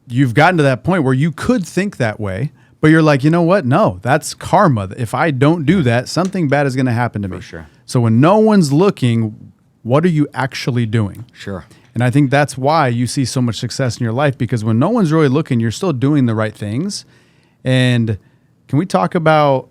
S2: you've gotten to that point where you could think that way, but you're like, you know what? No, that's karma. If I don't do that, something bad is going to happen to me.
S1: For sure.
S2: So when no one's looking, what are you actually doing?
S1: Sure.
S2: And I think that's why you see so much success in your life, because when no one's really looking, you're still doing the right things. And can we talk about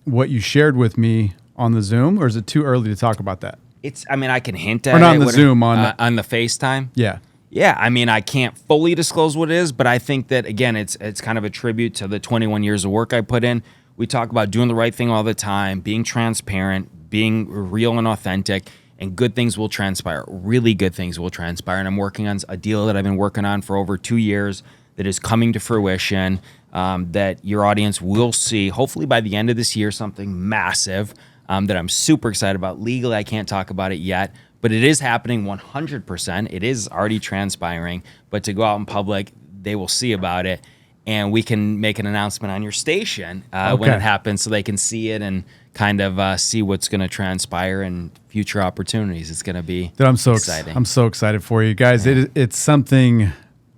S2: what you shared with me on the Zoom, or is it too early to talk about that?
S1: I can hint at it.
S2: Or not on the Zoom, on
S1: the FaceTime.
S2: Yeah.
S1: Yeah, I can't fully disclose what it is, but I think that, again, it's kind of a tribute to the 21 years of work I put in. We talk about doing the right thing all the time, being transparent, being real and authentic, and good things will transpire. Really good things will transpire. And I'm working on a deal that I've been working on for over 2 years that is coming to fruition, that your audience will see, hopefully by the end of this year, something massive that I'm super excited about. Legally, I can't talk about it yet, but it is happening 100%. It is already transpiring, but to go out in public, they will see about it. and we can make an announcement on your station when
S2: Okay.
S1: it happens, so they can see it and kind of see what's going to transpire and future opportunities. It's going to be
S2: Dude, I'm so
S1: exciting.
S2: I'm so excited for you guys. It's something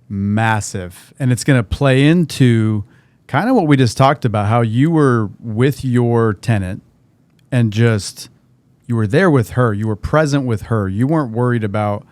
S2: massive, and it's going to play into kind of what we just talked about, how you were with your tenant and just you were there with her, you were present with her, you weren't worried about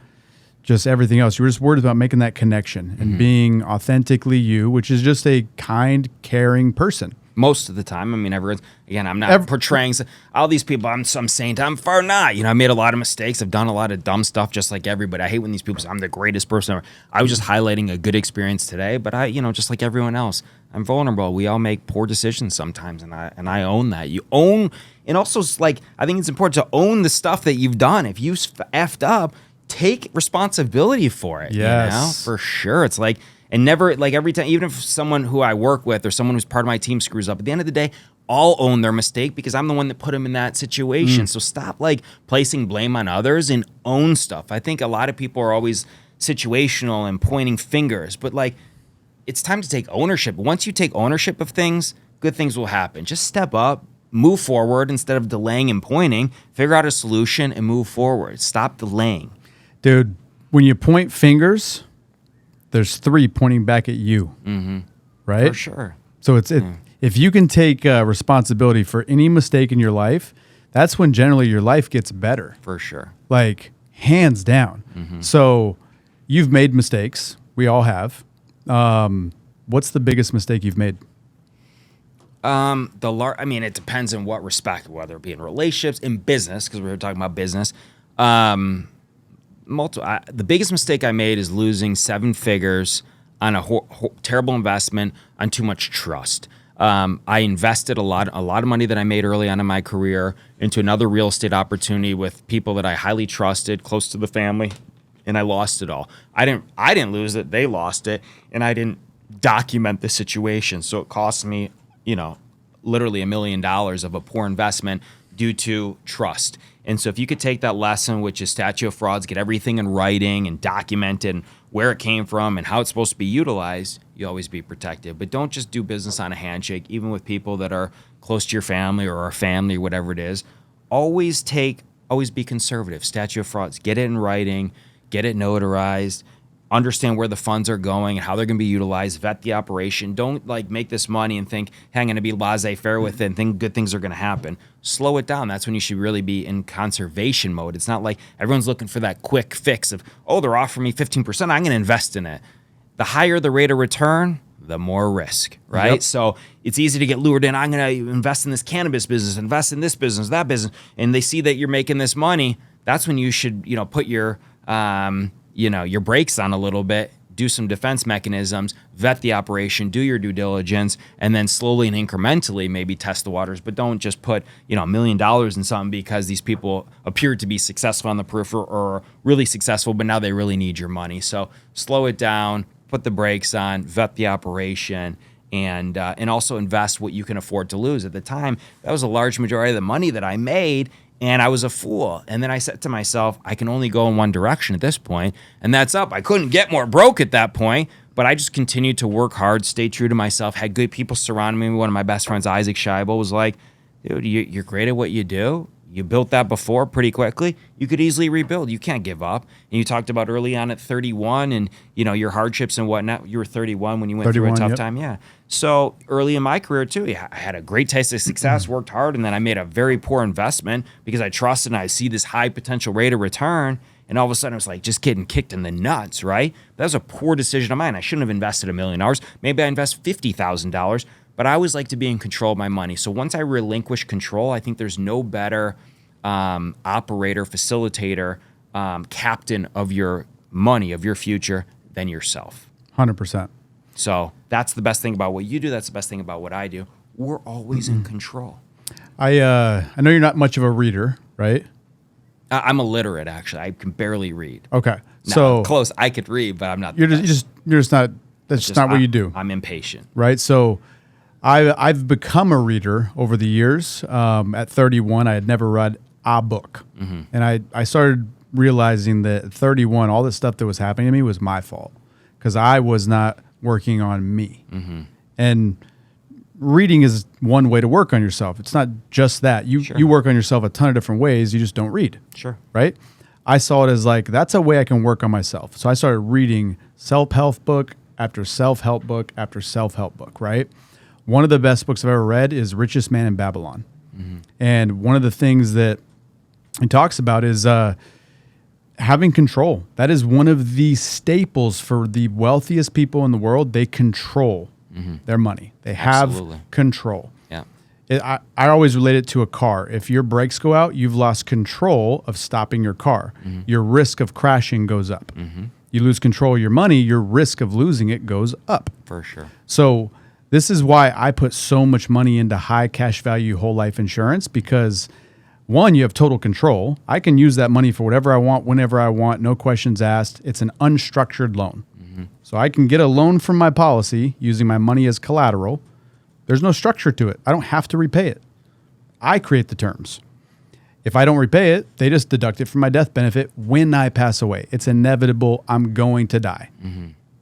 S2: just everything else. You were just worried about making that connection and being authentically you, which is just a kind, caring person.
S1: Most of the time. I mean, I'm not portraying all these people. I'm some saint. I'm far not. I made a lot of mistakes. I've done a lot of dumb stuff just like everybody. I hate when these people say I'm the greatest person ever. I was just highlighting a good experience today, but just like everyone else, I'm vulnerable. We all make poor decisions sometimes, and I own that. You own, and also like, I think it's important to own the stuff that you've done. If you effed up, take responsibility for it.
S2: Yes.
S1: For sure. It's like, and never, like every time, even if someone who I work with or someone who's part of my team screws up, at the end of the day, I'll own their mistake because I'm the one that put them in that situation. So stop like placing blame on others and own stuff. I think a lot of people are always situational and pointing fingers, but like, it's time to take ownership. Once you take ownership of things, good things will happen. Just step up, move forward instead of delaying and pointing, figure out a solution and move forward. Stop delaying.
S2: Dude, when you point fingers, there's 3 pointing back at you, right?
S1: For sure.
S2: So if you can take responsibility for any mistake in your life, that's when generally your life gets better.
S1: For sure.
S2: Like hands down. So you've made mistakes. We all have. What's the biggest mistake you've made?
S1: It depends in what respect, whether it be in relationships, in business, because we were talking about business. The biggest mistake I made is losing 7 figures on a terrible investment on too much trust. I invested a lot of money that I made early on in my career into another real estate opportunity with people that I highly trusted, close to the family, and I lost it all. I didn't lose it; they lost it, and I didn't document the situation, so it cost me, literally $1 million of a poor investment due to trust. And so if you could take that lesson, which is statute of frauds, get everything in writing and document it and where it came from and how it's supposed to be utilized, you always be protected. But don't just do business on a handshake, even with people that are close to your family or our family or whatever it is. Always be conservative. Statute of frauds, get it in writing, get it notarized, understand where the funds are going and how they're going to be utilized, vet the operation. Don't like make this money and think, hey, I'm going to be laissez-faire with it and think good things are going to happen. Slow it down. That's when you should really be in conservation mode. It's not like everyone's looking for that quick fix of, oh, they're offering me 15%, I'm going to invest in it. The higher the rate of return, the more risk, right?
S2: Yep.
S1: So it's easy to get lured in. I'm going to invest in this cannabis business, invest in this business, that business, and they see that you're making this money. That's when you should, put your brakes on a little bit, do some defense mechanisms, vet the operation, do your due diligence, and then slowly and incrementally maybe test the waters. But don't just put, $1 million in something because these people appear to be successful on the periphery or really successful, but now they really need your money. So slow it down, put the brakes on, vet the operation, and also invest what you can afford to lose. At the time, that was a large majority of the money that I made, and I was a fool. And then I said to myself, I can only go in one direction at this point, and that's up. I couldn't get more broke at that point, but I just continued to work hard, stay true to myself, had good people surrounding me. One of my best friends, Isaac Scheibel, was like, dude, you're great at what you do. You built that before pretty quickly. You could easily rebuild. You can't give up. And you talked about early on at 31 and, your hardships and whatnot. You were 31 when you went through a tough time. Yeah. So early in my career too, I had a great taste of success, worked hard, and then I made a very poor investment because I trusted and I see this high potential rate of return. And all of a sudden it was like just getting kicked in the nuts, right? That was a poor decision of mine. I shouldn't have invested $1 million. Maybe I invest $50,000. But I always like to be in control of my money. So once I relinquish control, I think there's no better operator, facilitator, captain of your money, of your future than yourself.
S2: 100%.
S1: So that's the best thing about what you do. That's the best thing about what I do. We're always in control.
S2: I know you're not much of a reader, right?
S1: I'm illiterate, actually. I can barely read.
S2: Okay.
S1: No,
S2: So
S1: close. I could read, but I'm not.
S2: you're just not, that's just not what you do.
S1: I'm impatient.
S2: Right. So I've become a reader over the years. At 31, I had never read a book. And I started realizing that at 31, all the stuff that was happening to me was my fault because I was not working on me. And reading is one way to work on yourself. It's not just that. You work on yourself a ton of different ways. You just don't read.
S1: Sure.
S2: Right? I saw it as like, that's a way I can work on myself. So I started reading self-help book after self-help book after self-help book, right? One of the best books I've ever read is Richest Man in Babylon. And one of the things that he talks about is having control. That is one of the staples for the wealthiest people in the world. They control their money. They have control.
S1: Yeah.
S2: I always relate it to a car. If your brakes go out, you've lost control of stopping your car. Your risk of crashing goes up. You lose control of your money, your risk of losing it goes up.
S1: For sure.
S2: So this is why I put so much money into high cash value whole life insurance, because one, you have total control. I can use that money for whatever I want, whenever I want, no questions asked. It's an unstructured loan. So I can get a loan from my policy using my money as collateral. There's no structure to it. I don't have to repay it. I create the terms. If I don't repay it, they just deduct it from my death benefit when I pass away. It's inevitable. I'm going to die.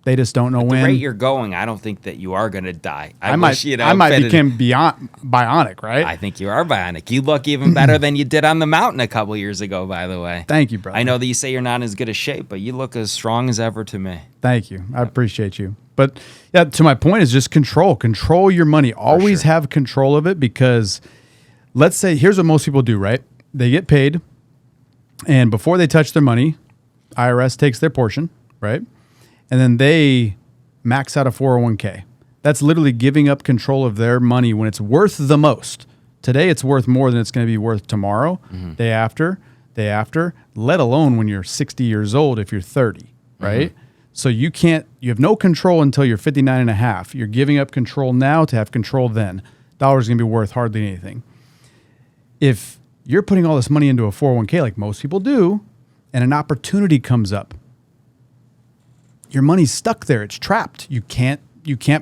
S2: They just don't know
S1: At
S2: when.
S1: the rate you're going, I don't think that you are going to die.
S2: I might become bionic, right?
S1: I think you are bionic. You look even better than you did on the mountain a couple years ago, by the way.
S2: Thank you, brother.
S1: I know that you say you're not in as good a shape, but you look as strong as ever to me.
S2: Thank you. I appreciate you. But yeah, to my point is just control. Control your money. Always have control of it, because let's say, here's what most people do, right? They get paid, and before they touch their money, IRS takes their portion, right? And then they max out a 401k. That's literally giving up control of their money when it's worth the most. Today, it's worth more than it's going to be worth tomorrow, day after, let alone when you're 60 years old if you're 30, right? So you have no control until you're 59 and a half. You're giving up control now to have control then. Dollar's going to be worth hardly anything. If you're putting all this money into a 401k like most people do, and an opportunity comes up, your money's stuck there. It's trapped. You can't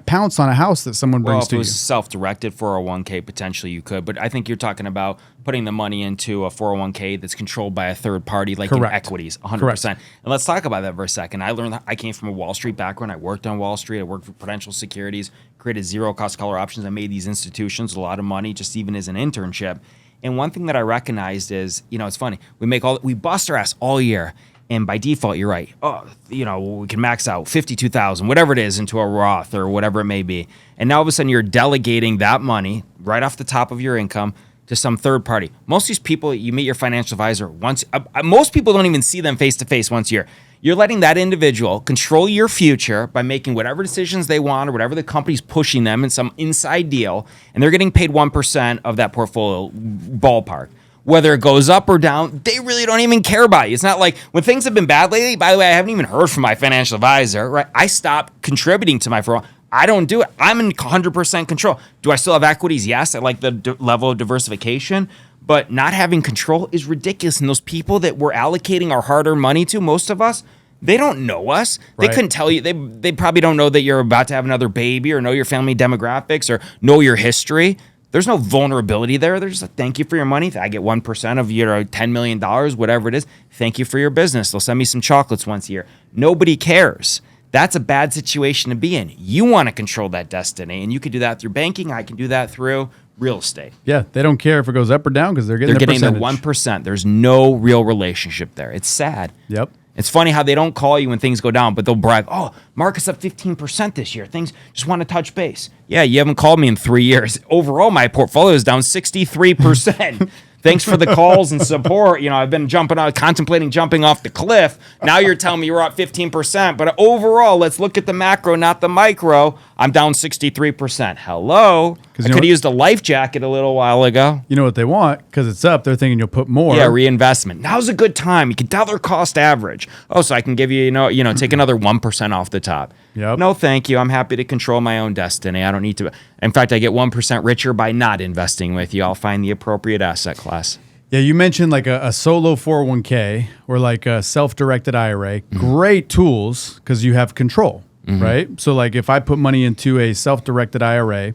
S2: pounce on a house that someone brings to you.
S1: Well, if it was self-directed 401k, potentially you could. But I think you're talking about putting the money into a 401k that's controlled by a third party, like in equities, 100%. And let's talk about that for a second. I came from a Wall Street background. I worked on Wall Street. I worked for Prudential Securities, created zero-cost collar options. I made these institutions a lot of money just even as an internship. And one thing that I recognized is, it's funny. We bust our ass all year. And by default, you're right. Oh, we can max out 52,000, whatever it is, into a Roth or whatever it may be. And now all of a sudden you're delegating that money right off the top of your income to some third party. Most of these people, you meet your financial advisor once. Most people don't even see them face to face once a year. You're letting that individual control your future by making whatever decisions they want or whatever the company's pushing them in some inside deal. And they're getting paid 1% of that portfolio ballpark. Whether it goes up or down, they really don't even care about you. It's not like when things have been bad lately. By the way, I haven't even heard from my financial advisor, right? I stopped contributing to my 401k. I don't do it. I'm in 100% control. Do I still have equities? Yes. I like the level of diversification, but not having control is ridiculous. And those people that we're allocating our hard-earned money to, most of us, they don't know us. They couldn't tell you. They probably don't know that you're about to have another baby or know your family demographics or know your history. There's no vulnerability there. There's just a thank you for your money. I get 1% of your $10 million, whatever it is. Thank you for your business. They'll send me some chocolates once a year. Nobody cares. That's a bad situation to be in. You want to control that destiny, and you can do that through banking. I can do that through real estate.
S2: Yeah, they don't care if it goes up or down because they're getting
S1: the 1%. There's no real relationship there. It's sad.
S2: Yep.
S1: It's funny how they don't call you when things go down, but they'll brag, oh, market's up 15% this year. Things just want to touch base. Yeah, you haven't called me in 3 years. Overall, my portfolio is down 63%. Thanks for the calls and support. I've been contemplating jumping off the cliff. Now you're telling me you're up 15%. But overall, let's look at the macro, not the micro. I'm down 63%. Hello? I could have used a life jacket a little while ago.
S2: You know what they want? Because it's up. They're thinking you'll put more.
S1: Yeah, reinvestment. Now's a good time. You can dollar cost average. Oh, so I can give you, take another 1% off the top.
S2: Yep.
S1: No, thank you. I'm happy to control my own destiny. I don't need to. In fact, I get 1% richer by not investing with you. I'll find the appropriate asset class.
S2: Yeah, you mentioned like a solo 401k or like a self-directed IRA. Great tools because you have control, right? So like if I put money into a self-directed IRA,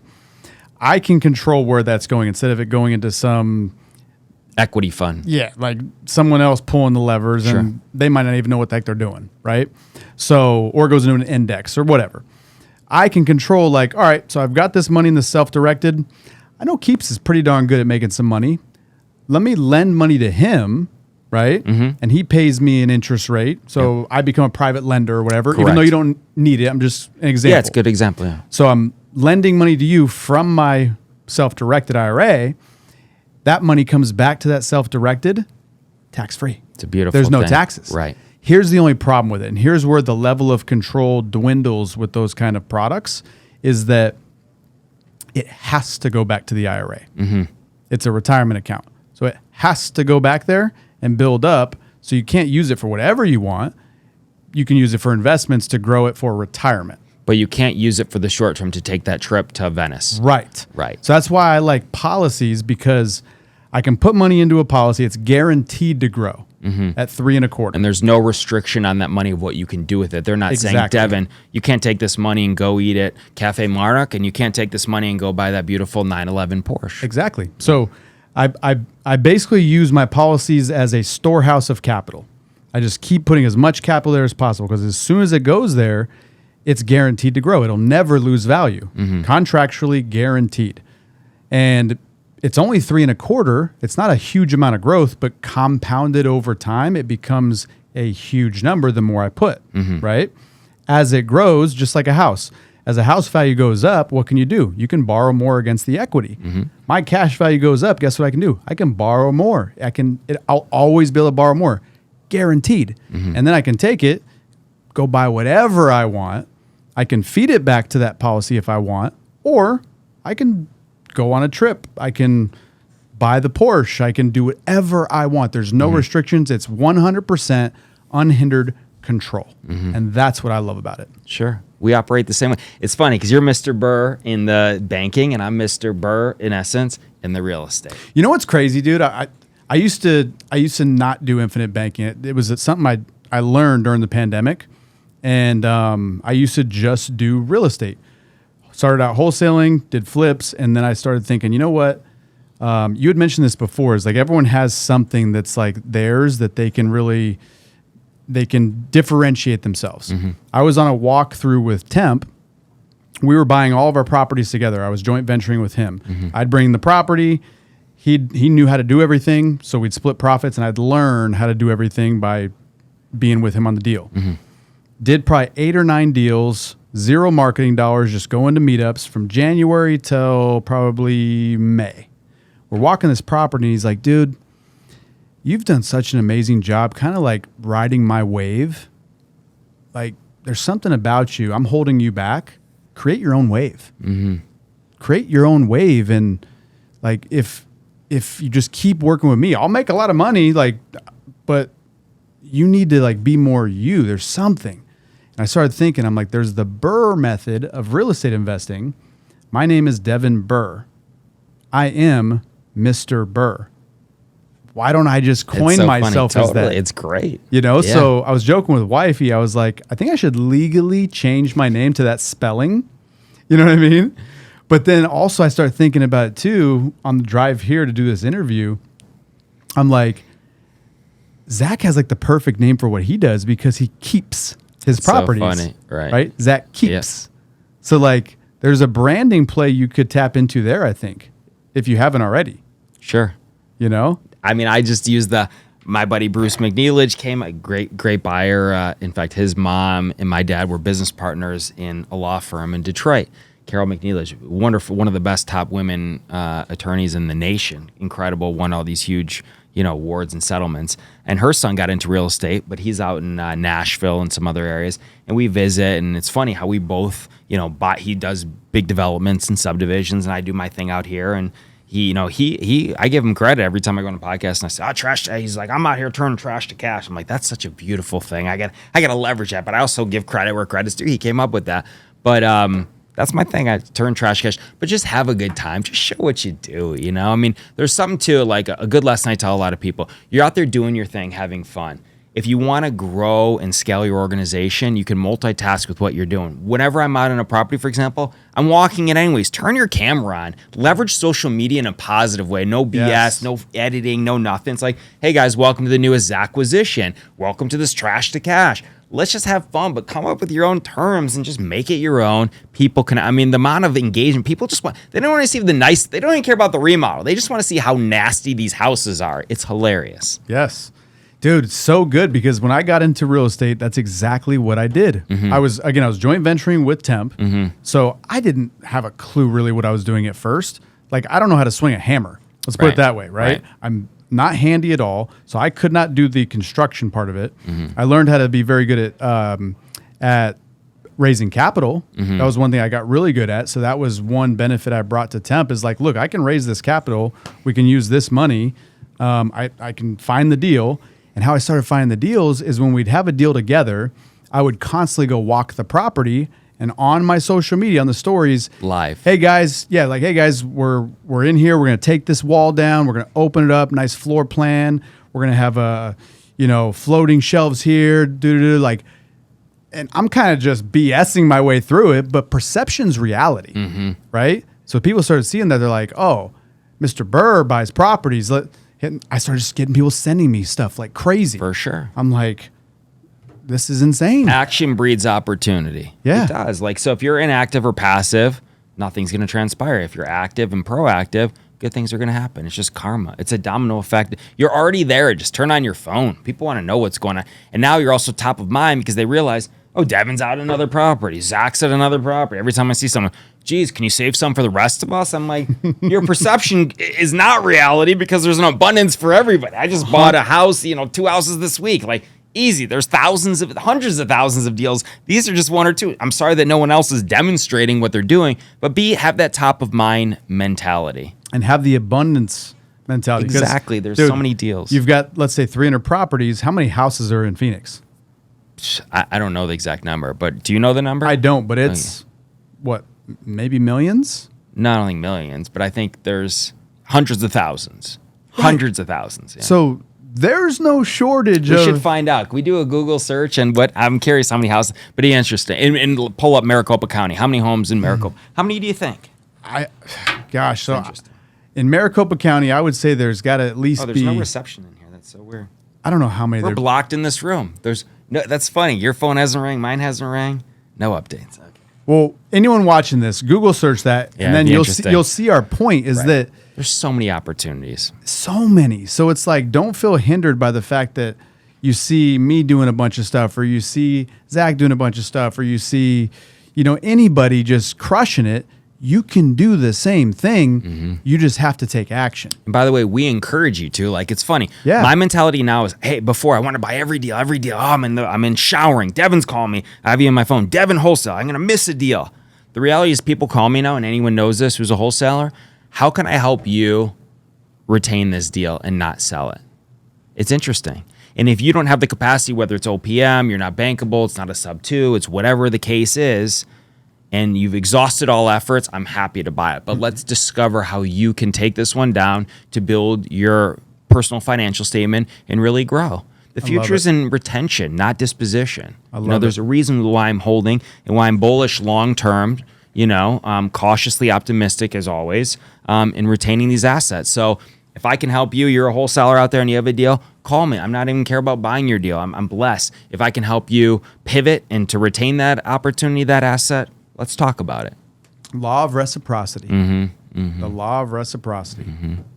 S2: I can control where that's going instead of it going into some
S1: equity fund.
S2: Yeah, like someone else pulling the levers and they might not even know what the heck they're doing, right? So, or it goes into an index or whatever. I can control, like, all right, so I've got this money in the self-directed. I know Kepes is pretty darn good at making some money. Let me lend money to him, right? Mm-hmm. And he pays me an interest rate. So I become a private lender or whatever,
S1: Correct.
S2: even though you don't need it. I'm just an example.
S1: Yeah, it's a good example. Yeah.
S2: So I'm lending money to you from my self-directed IRA. That money comes back to that self-directed, tax-free.
S1: It's a beautiful
S2: There's no
S1: thing.
S2: taxes.
S1: Right.
S2: Here's the only problem with it, and here's where the level of control dwindles with those kind of products, is that it has to go back to the IRA. Mm-hmm. It's a retirement account. So it has to go back there and build up. So you can't use it for whatever you want. You can use it for investments to grow it for retirement.
S1: But you can't use it for the short term to take that trip to Venice.
S2: Right.
S1: Right.
S2: So that's why I like policies, because I can put money into a policy. It's guaranteed to grow at 3.25%.
S1: And there's no restriction on that money of what you can do with it. They're not saying,
S2: Exactly.
S1: Devin, you can't take this money and go eat at Cafe Monarch, and you can't take this money and go buy that beautiful 911 Porsche.
S2: Exactly. So I basically use my policies as a storehouse of capital. I just keep putting as much capital there as possible, because as soon as it goes there, it's guaranteed to grow. It'll never lose value. Contractually guaranteed. And it's only 3.25%. It's not a huge amount of growth, but compounded over time, it becomes a huge number the more I put, right? As it grows, just like a house. As a house value goes up, what can you do? You can borrow more against the equity. My cash value goes up. Guess what I can do? I can borrow more. I'll always be able to borrow more, guaranteed. And then I can take it, go buy whatever I want. I can feed it back to that policy if I want, or I can go on a trip. I can buy the Porsche. I can do whatever I want. There's no restrictions. It's 100% unhindered control. And that's what I love about it.
S1: Sure. We operate the same way. It's funny because you're Mr. Burr in the banking, and I'm Mr. Burr, in essence, in the real estate.
S2: You know what's crazy, dude? I used to not do infinite banking. It was something I learned during the pandemic, and I used to just do real estate. Started out wholesaling, did flips, and then I started thinking, you know what? You had mentioned this before. Is like everyone has something that's like theirs that they can differentiate themselves. I was on a walkthrough with Temp. We were buying all of our properties together. I was joint venturing with him. I'd bring the property. He knew how to do everything, so we'd split profits, and I'd learn how to do everything by being with him on the deal. Did probably 8 or 9 deals, 0 marketing dollars, just going to meetups from January till probably May. We're walking this property, and he's like, dude, you've done such an amazing job, kind of like riding my wave. Like, there's something about you. I'm holding you back. Create your own wave. Create your own wave. And like, if you just keep working with me, I'll make a lot of money. Like, but you need to like be more you. There's something. And I started thinking, I'm like, there's the Burr method of real estate investing. My name is Devin Burr. I am Mr. Burr. Why don't I just coin myself as that?
S1: It's great.
S2: You know, so I was joking with wifey. I was like, I think I should legally change my name to that spelling. You know what I mean? But then also I started thinking about it too on the drive here to do this interview. I'm like, Zach has like the perfect name for what he does because he keeps his properties.
S1: So funny, right?
S2: Right? Zach keeps. So like, there's a branding play you could tap into there, I think, if you haven't already.
S1: Sure.
S2: You know?
S1: I mean, I just used my buddy Bruce McNeilage came, a great buyer. In fact, his mom and my dad were business partners in a law firm in Detroit. Carol McNeilage, wonderful, one of the best top women attorneys in the nation. Incredible, won all these huge, awards and settlements. And her son got into real estate, but he's out in Nashville and some other areas. And we visit, and it's funny how we both, he does big developments and subdivisions, and I do my thing out here. And I give him credit every time I go on a podcast and I say, trash. He's like, I'm out here turning trash to cash. I'm like, that's such a beautiful thing. I got to leverage that, but I also give credit where credit's due. He came up with that. But that's my thing. I turn trash to cash, but just have a good time. Just show what you do. I mean, there's something to it, like a good lesson I tell a lot of people. You're out there doing your thing, having fun. If you want to grow and scale your organization, you can multitask with what you're doing. Whenever I'm out on a property, for example, I'm walking it anyways. Turn your camera on. Leverage social media in a positive way. No BS, no editing, no nothing. It's like, hey guys, welcome to the newest acquisition. Welcome to this trash to cash. let's just have fun, but come up with your own terms and just make it your own. People can, I mean, the amount of engagement, people just want, they don't want to see the nice, they don't even care about the remodel. They just want to see how nasty these houses are. It's hilarious.
S2: Yes. Dude, it's so good because when I got into real estate, that's exactly what I did. I was joint venturing with Temp. So I didn't have a clue really what I was doing at first. Like, I don't know how to swing a hammer. Let's put it that way, right? I'm not handy at all. So I could not do the construction part of it. I learned how to be very good at raising capital. That was one thing I got really good at. So that was one benefit I brought to Temp is like, look, I can raise this capital. We can use this money. I can find the deal. And how I started finding the deals is when we'd have a deal together, I would constantly go walk the property and on my social media, on the stories,
S1: live.
S2: Hey guys, we're in here. We're gonna take this wall down. We're gonna open it up. Nice floor plan. We're gonna have floating shelves here. Like, and I'm kind of just BSing my way through it, but perception's reality, right? So people started seeing that they're like, oh, Mr. Burr buys properties. I started just getting people sending me stuff like crazy.
S1: For sure.
S2: I'm like, this is insane.
S1: Action breeds opportunity.
S2: Yeah.
S1: It does. Like, so if you're inactive or passive, nothing's going to transpire. If you're active and proactive, good things are going to happen. It's just karma. It's a domino effect. You're already there. Just turn on your phone. People want to know what's going on. And now you're also top of mind because they realize, oh, Devin's out another property. Zach's at another property. Every time I see someone, geez, can you save some for the rest of us? I'm like, your perception is not reality because there's an abundance for everybody. I just bought a house, 2 houses this week. Like, easy. There's hundreds of thousands of deals. These are just one or two. I'm sorry that no one else is demonstrating what they're doing, but have that top of mind mentality.
S2: And have the abundance mentality.
S1: Exactly. There's so many deals.
S2: You've got, let's say, 300 properties. How many houses are in Phoenix?
S1: I don't know the exact number, but do you know the number?
S2: I don't, but it's, maybe millions?
S1: No, I don't think millions, but I think there's hundreds of thousands. Right. Hundreds of thousands. Yeah.
S2: So there's no shortage
S1: We should find out. Can we do a Google search? And I'm curious how many houses, but it's interesting. And pull up Maricopa County. How many homes in Maricopa? How many do you think?
S2: In Maricopa County, I would say there's got to at least
S1: there's no reception in here. That's so weird.
S2: I don't know how many.
S1: We're blocked in this room. That's funny. Your phone hasn't rang. Mine hasn't rang. No updates. Okay.
S2: Well, anyone watching this, Google search that, and then you'll see our point is that
S1: there's so many opportunities.
S2: So many. So it's like, don't feel hindered by the fact that you see me doing a bunch of stuff, or you see Zach doing a bunch of stuff, or you see, anybody just crushing it. You can do the same thing. You just have to take action.
S1: And by the way, we encourage you to. Like, it's funny.
S2: Yeah.
S1: My mentality now is, hey, before I want to buy every deal. Oh, I'm in showering. Devin's calling me. I have you on my phone. Devin wholesale. I'm going to miss a deal. The reality is people call me now, and anyone knows this who's a wholesaler. How can I help you retain this deal and not sell it? It's interesting. And if you don't have the capacity, whether it's OPM, you're not bankable, it's not a sub 2, it's whatever the case is, and you've exhausted all efforts, I'm happy to buy it. But let's discover how you can take this one down to build your personal financial statement and really grow. The future is in retention, not disposition. There's a reason why I'm holding and why I'm bullish long term, cautiously optimistic as always, in retaining these assets. So if I can help you, you're a wholesaler out there and you have a deal, call me. I'm not even care about buying your deal. I'm blessed. If I can help you pivot and to retain that opportunity, that asset, let's talk about it.
S2: Law of reciprocity. The law of reciprocity,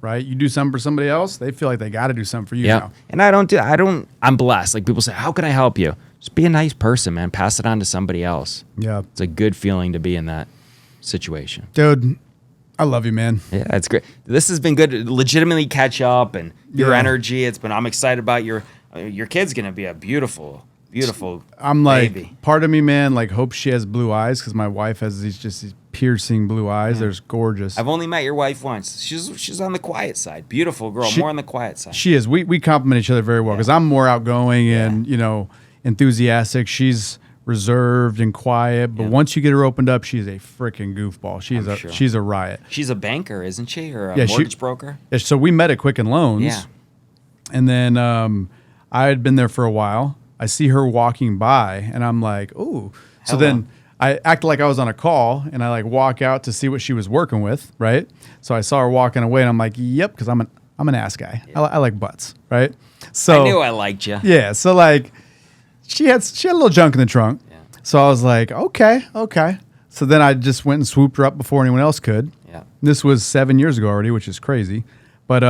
S2: right? You do something for somebody else, they feel like they got to do something for you now.
S1: And I'm blessed. Like, people say, how can I help you? Just be a nice person, man. Pass it on to somebody else. Yeah. It's a good feeling to be in that situation.
S2: Dude, I love you, man.
S1: Yeah, it's great. This has been good. Legitimately catch up and your energy. I'm excited about your kid's going to be a beautiful
S2: I'm
S1: baby.
S2: Like, part of me, man, like, hope she has blue eyes because my wife has these piercing blue eyes. Yeah. They're gorgeous.
S1: I've only met your wife once. She's on the quiet side. Beautiful girl, more on the quiet side.
S2: She is. We complement each other very well because I'm more outgoing and, enthusiastic. She's reserved and quiet, but once you get her opened up, she's a freaking goofball. She's a riot.
S1: She's a banker, isn't she? Or a mortgage broker?
S2: Yeah, so we met at Quicken Loans.
S1: Yeah.
S2: And then I had been there for a while. I see her walking by, and I'm like, ooh. So then I acted like I was on a call, and I walk out to see what she was working with, right? So I saw her walking away, and I'm like, yep, because I'm an ass guy. Yeah. I like butts, right? So
S1: I knew I liked you.
S2: Yeah. So she had a little junk in the trunk.
S1: Yeah.
S2: So I was like, okay. So then I just went and swooped her up before anyone else could.
S1: Yeah.
S2: This was 7 years ago already, which is crazy. But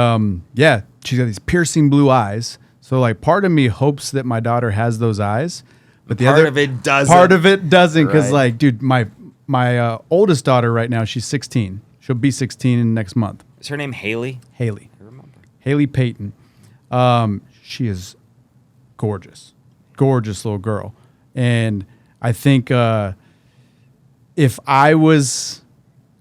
S2: yeah, she's got these piercing blue eyes. So like part of me hopes that my daughter has those eyes, but the
S1: Part
S2: other
S1: of it doesn't.
S2: Part of it doesn't, because
S1: Right.
S2: like, dude, my oldest daughter right now, she's 16. She'll be 16 in next month.
S1: Is her name Haley?
S2: Haley.
S1: I remember.
S2: Haley Payton. She is gorgeous little girl. And I think if I was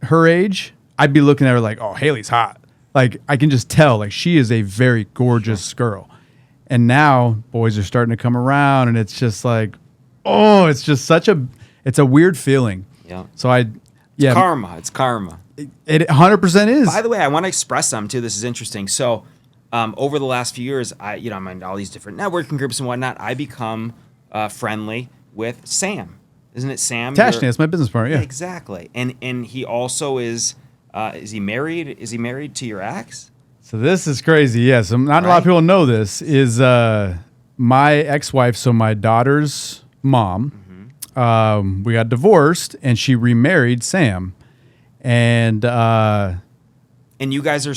S2: her age, I'd be looking at her like, oh, Haley's hot. Like, I can just tell, like, she is a very gorgeous girl. And now boys are starting to come around, and it's just like, oh, it's just it's a weird feeling.
S1: Yeah.
S2: So
S1: It's karma.
S2: It 100% is.
S1: By the way, I want to express something too. This is interesting. So, over the last few years, I'm in all these different networking groups and whatnot. I become friendly with Sam. Isn't it Sam?
S2: Tashney, that's my business partner. Yeah.
S1: Exactly. And he also is. Is he married? Is he married to your ex?
S2: So this is crazy. Yes, not a lot of people know this. Is my ex-wife, so my daughter's mom. We got divorced, and she remarried Sam, and
S1: you guys are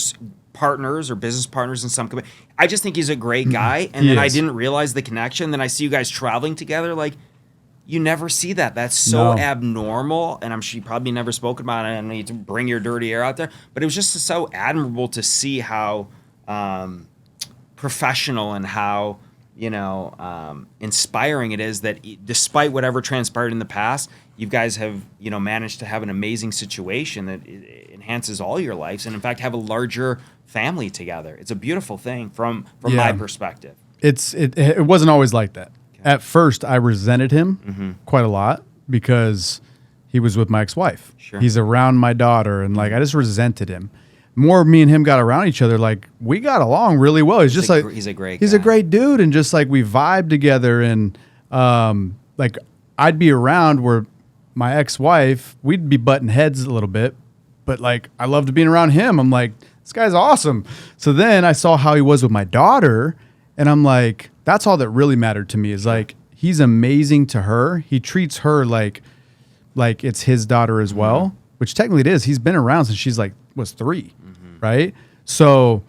S1: partners or business partners in some company. I just think he's a great guy, and
S2: He
S1: then I
S2: is.
S1: didn't realize the connection. Then I see you guys traveling together. Like, you never see that. That's so
S2: No.
S1: abnormal, and I'm sure you probably never spoke about it. I don't need to bring your dirty air out there, but it was just so admirable to see how professional and how inspiring it is that despite whatever transpired in the past, you guys have managed to have an amazing situation that enhances all your lives, and in fact have a larger family together. It's a beautiful thing from my perspective.
S2: it wasn't always like that. At first, I resented him quite a lot because he was with my ex-wife.
S1: Sure.
S2: He's around my daughter, and like I just resented him. More me and him got around each other, like we got along really well. He's a
S1: great
S2: he's
S1: guy.
S2: a great dude, and just like we vibe together, and like I'd be around where my ex-wife, we'd be butting heads a little bit, but like I loved being around him. I'm like, this guy's awesome. So then I saw how he was with my daughter, and I'm like, that's all that really mattered to me, is like he's amazing to her. He treats her like it's his daughter as well, which technically it is. He's been around since she's was 3, right? So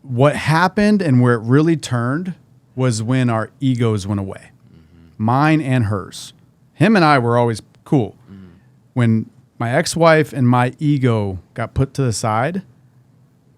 S2: what happened and where it really turned was when our egos went away, mine and hers. Him and I were always cool. When my ex-wife and my ego got put to the side,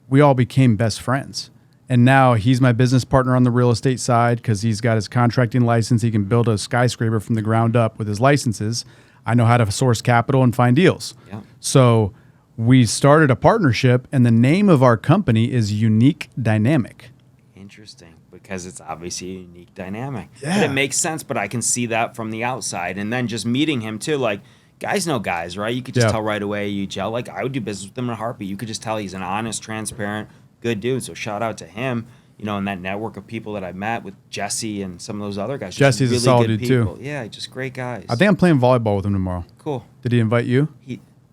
S2: we all became best friends. And now he's my business partner on the real estate side because he's got his contracting license. He can build a skyscraper from the ground up with his licenses. I know how to source capital and find deals.
S1: Yeah.
S2: So we started a partnership, and the name of our company is Unique Dynamic.
S1: Interesting, because it's obviously a unique dynamic.
S2: Yeah.
S1: And it makes sense, but I can see that from the outside. And then just meeting him too, like guys know guys, right? You could just tell right away you gel. Like I would do business with him in a heartbeat. You could just tell he's an honest, transparent, good dude. So shout out to him, and that network of people that I met with Jesse and some of those other guys. Just
S2: Jesse's a solid dude too.
S1: Yeah, just great guys.
S2: I think I'm playing volleyball with him tomorrow.
S1: Cool.
S2: Did he invite you?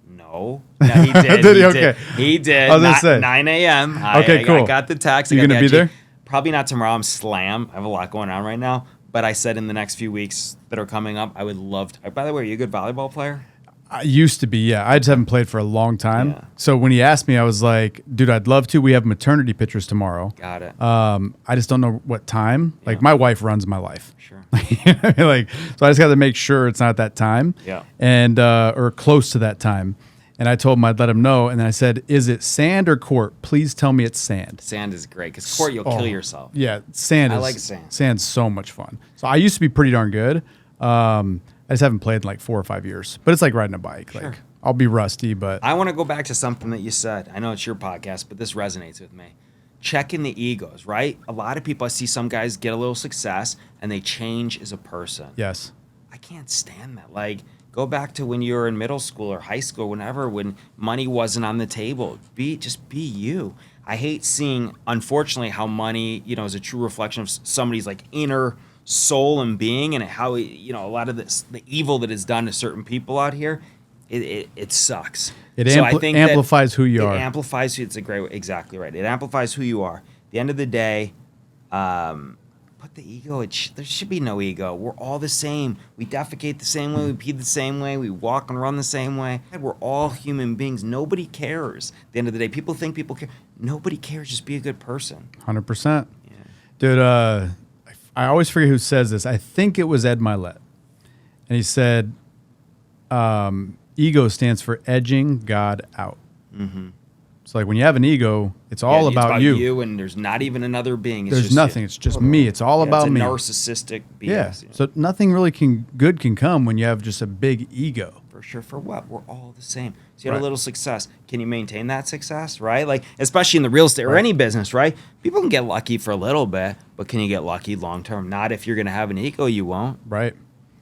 S1: No, he did.
S2: Did he? Okay.
S1: He did.
S2: I was gonna say.
S1: 9 a.m.
S2: Okay, cool.
S1: I got the text.
S2: You gonna be there?
S1: Probably not tomorrow. I'm slammed. I have a lot going on right now. But I said in the next few weeks that are coming up, I would love to. By the way, are you a good volleyball player?
S2: I used to be, yeah. I just haven't played for a long time.
S1: Yeah.
S2: So when he asked me, I was like, dude, I'd love to. We have maternity pictures tomorrow.
S1: Got it.
S2: I just don't know what time. Like my wife runs my life.
S1: Sure.
S2: So I just got to make sure it's not at that time.
S1: Yeah.
S2: And or close to that time. And I told him I'd let him know. And then I said, is it sand or court? Please tell me it's sand.
S1: Sand is great because court you'll kill yourself.
S2: Yeah, sand
S1: I
S2: is
S1: like sand.
S2: Sand's so much fun. So I used to be pretty darn good. I just haven't played in 4 or 5 years. But it's like riding a bike.
S1: Sure.
S2: I'll be rusty, but
S1: I want to go back to something that you said. I know it's your podcast, but this resonates with me. Checking the egos, right? A lot of people, I see some guys get a little success and they change as a person.
S2: yes.
S1: I can't stand that. Go back to when you were in middle school or high school, whenever, when money wasn't on the table. Just be you. I hate seeing, unfortunately, how money, is a true reflection of somebody's inner soul and being, and how a lot of the evil that is done to certain people out here. It sucks.
S2: It
S1: So I think that
S2: amplifies who you are.
S1: It amplifies. Exactly right. It amplifies who you are. At the end of the day, put put the ego. There should be no ego. We're all the same. We defecate the same way. We pee the same way. We walk and run the same way. We're all human beings. Nobody cares. At the end of the day, people think people care. Nobody cares. Just be a good person.
S2: 100%. Yeah. Dude, I always forget who says this. I think it was Ed Milet. And he said, ego stands for edging God out. Mm-hmm. So like when you have an ego, it's all about you.
S1: And there's not even another being.
S2: There's nothing. It's just me. It's all about me.
S1: It's a narcissistic BS.
S2: Yeah. So nothing really good can come when you have just a big ego.
S1: For sure. For what? We're all the same. So you had a little success. Can you maintain that success, right? Like, especially in the real estate or any business, right? People can get lucky for a little bit, but can you get lucky long term? Not if you're going to have an ego, you won't.
S2: Right.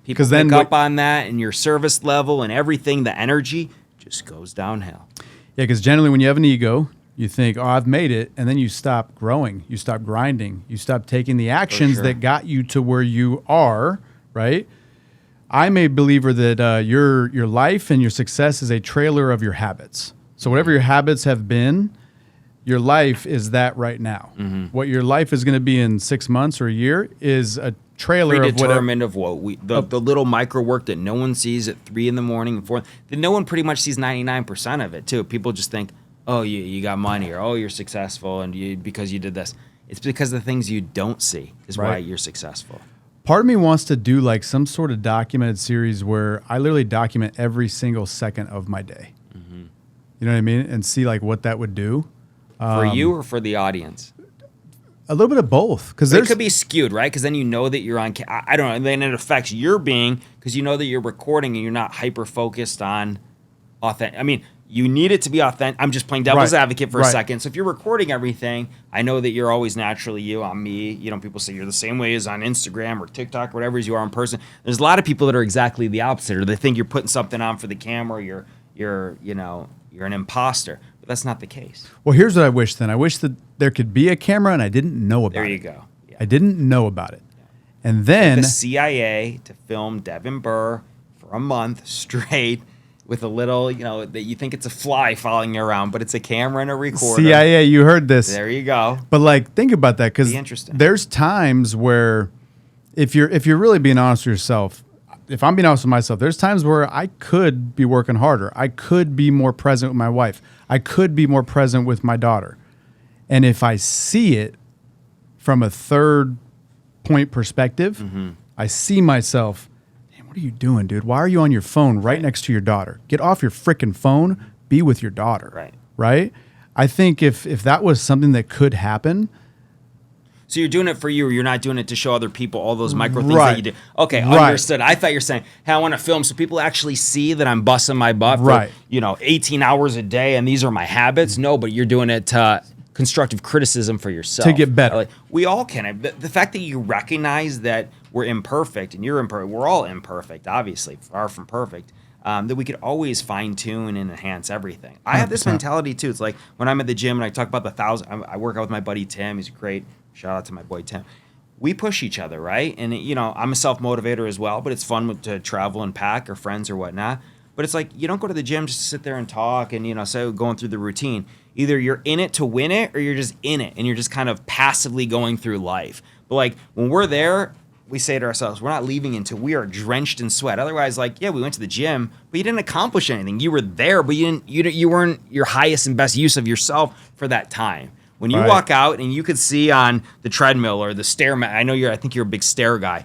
S1: People pick up on that, and your service level and everything, the energy just goes downhill.
S2: Yeah, because generally when you have an ego, you think, oh, I've made it, and then you stop growing, you stop grinding, you stop taking the actions that got you to where you are, right? I'm a believer that your life and your success is a trailer of your habits. So whatever your habits have been, your life is that right now. Mm-hmm. What your life is going to be in 6 months or a year is a trailer
S1: predetermined of what the little micro work that no one sees at 3 a.m. and 4. That no one pretty much sees 99% of it too. People just think, oh, you got money, or oh, you're successful, and because you did this. It's because the things you don't see is why you're successful.
S2: Part of me wants to do like some sort of documented series where I literally document every single second of my day. Mm-hmm. You know what I mean? And see like what that would do.
S1: For you or for the audience?
S2: A little bit of both, because
S1: it could be skewed, right? Because then you know that you're on. I don't know. And then it affects your being because you know that you're recording and you're not hyper focused on authentic. I mean, you need it to be authentic. I'm just playing devil's advocate for a second. So if you're recording everything, I know that you're always naturally you. I'm me. You know, people say you're the same way as on Instagram or TikTok, or whatever as you are in person. There's a lot of people that are exactly the opposite, or they think you're putting something on for the camera. You're an imposter. But that's not the case.
S2: Well, here's what I wish then. I wish that there could be a camera and I didn't know about it.
S1: There you go. Yeah.
S2: I didn't know about it. Yeah. And then
S1: the CIA to film Devin Burr for a month straight with a little, that you think it's a fly following you around, but it's a camera and a recorder.
S2: CIA, you heard this.
S1: There you go.
S2: But like, think about that, because there's times where if you're really being honest with yourself, if I'm being honest with myself, there's times where I could be working harder. I could be more present with my wife. I could be more present with my daughter. And if I see it from a third point perspective, I see myself, man, what are you doing, dude? Why are you on your phone right next to your daughter? Get off your freaking phone. Be with your daughter. Right? I think if that was something that could happen.
S1: So you're doing it for you, or you're not doing it to show other people all those micro things that you do. Okay, understood. I thought you're saying, hey, I want to film so people actually see that I'm busting my butt for 18 hours a day, and these are my habits. No, but you're doing it to constructive criticism for yourself.
S2: To get better.
S1: Like, we all can. The fact that you recognize that we're imperfect, and you're imperfect, we're all imperfect, obviously, far from perfect, that we could always fine-tune and enhance everything. 100%. I have this mentality, too. It's like when I'm at the gym and I talk about I work out with my buddy Tim. He's great. Shout out to my boy Tim. We push each other, right? And I'm a self-motivator as well, but it's fun to travel and pack or friends or whatnot. But it's like you don't go to the gym just to sit there and talk and say going through the routine. Either you're in it to win it, or you're just in it and you're just kind of passively going through life. But like when we're there, we say to ourselves, we're not leaving until we are drenched in sweat. Otherwise, we went to the gym, but you didn't accomplish anything. You were there, but you weren't your highest and best use of yourself for that time. When you walk out and you could see on the treadmill or the stair mat, I think you're a big stair guy.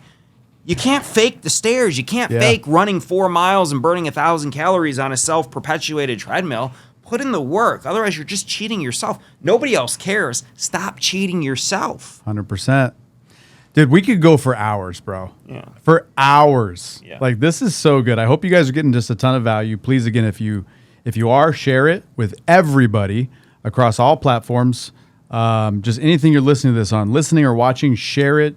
S1: You can't fake the stairs. You can't fake running 4 miles and burning 1,000 calories on a self-perpetuated treadmill. Put in the work. Otherwise, you're just cheating yourself. Nobody else cares. Stop cheating yourself.
S2: 100%. Dude, we could go for hours, bro.
S1: Yeah.
S2: For hours.
S1: Yeah.
S2: Like, this is so good. I hope you guys are getting just a ton of value. Please, again, if you are, share it with everybody across all platforms. Just anything you're listening to this on, listening or watching, share it.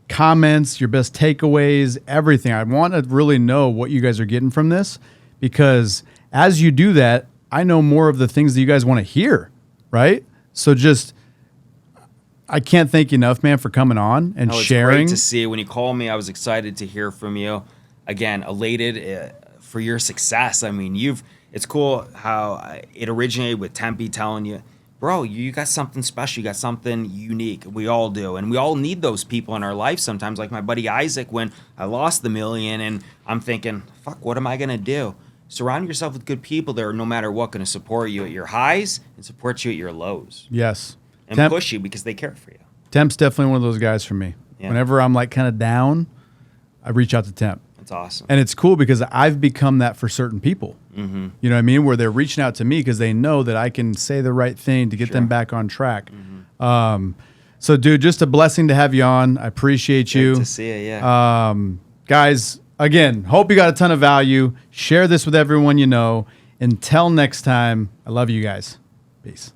S2: Comments, your best takeaways, everything. I want to really know what you guys are getting from this, because as you do that, I know more of the things that you guys want to hear, right? So I can't thank you enough, man, for coming on and sharing.
S1: It's great to see you. When you called me, I was excited to hear from you. Again, elated for your success. I mean, it's cool how it originated with Tempe telling you, bro, you got something special. You got something unique. We all do. And we all need those people in our life sometimes. Like my buddy Isaac, when I lost the $1 million and I'm thinking, fuck, what am I going to do? Surround yourself with good people that are no matter what going to support you at your highs and support you at your lows.
S2: Yes.
S1: And push you because they care for you.
S2: Temp's definitely one of those guys for me. Yeah. Whenever I'm like kind of down, I reach out to Temp.
S1: That's awesome.
S2: And it's cool because I've become that for certain people. Mm-hmm. You know what I mean? Where they're reaching out to me because they know that I can say the right thing to get them back on track. Mm-hmm. So, dude, just a blessing to have you on. I appreciate you.
S1: Good to see you, yeah.
S2: Guys, again, hope you got a ton of value. Share this with everyone you know. Until next time, I love you guys. Peace.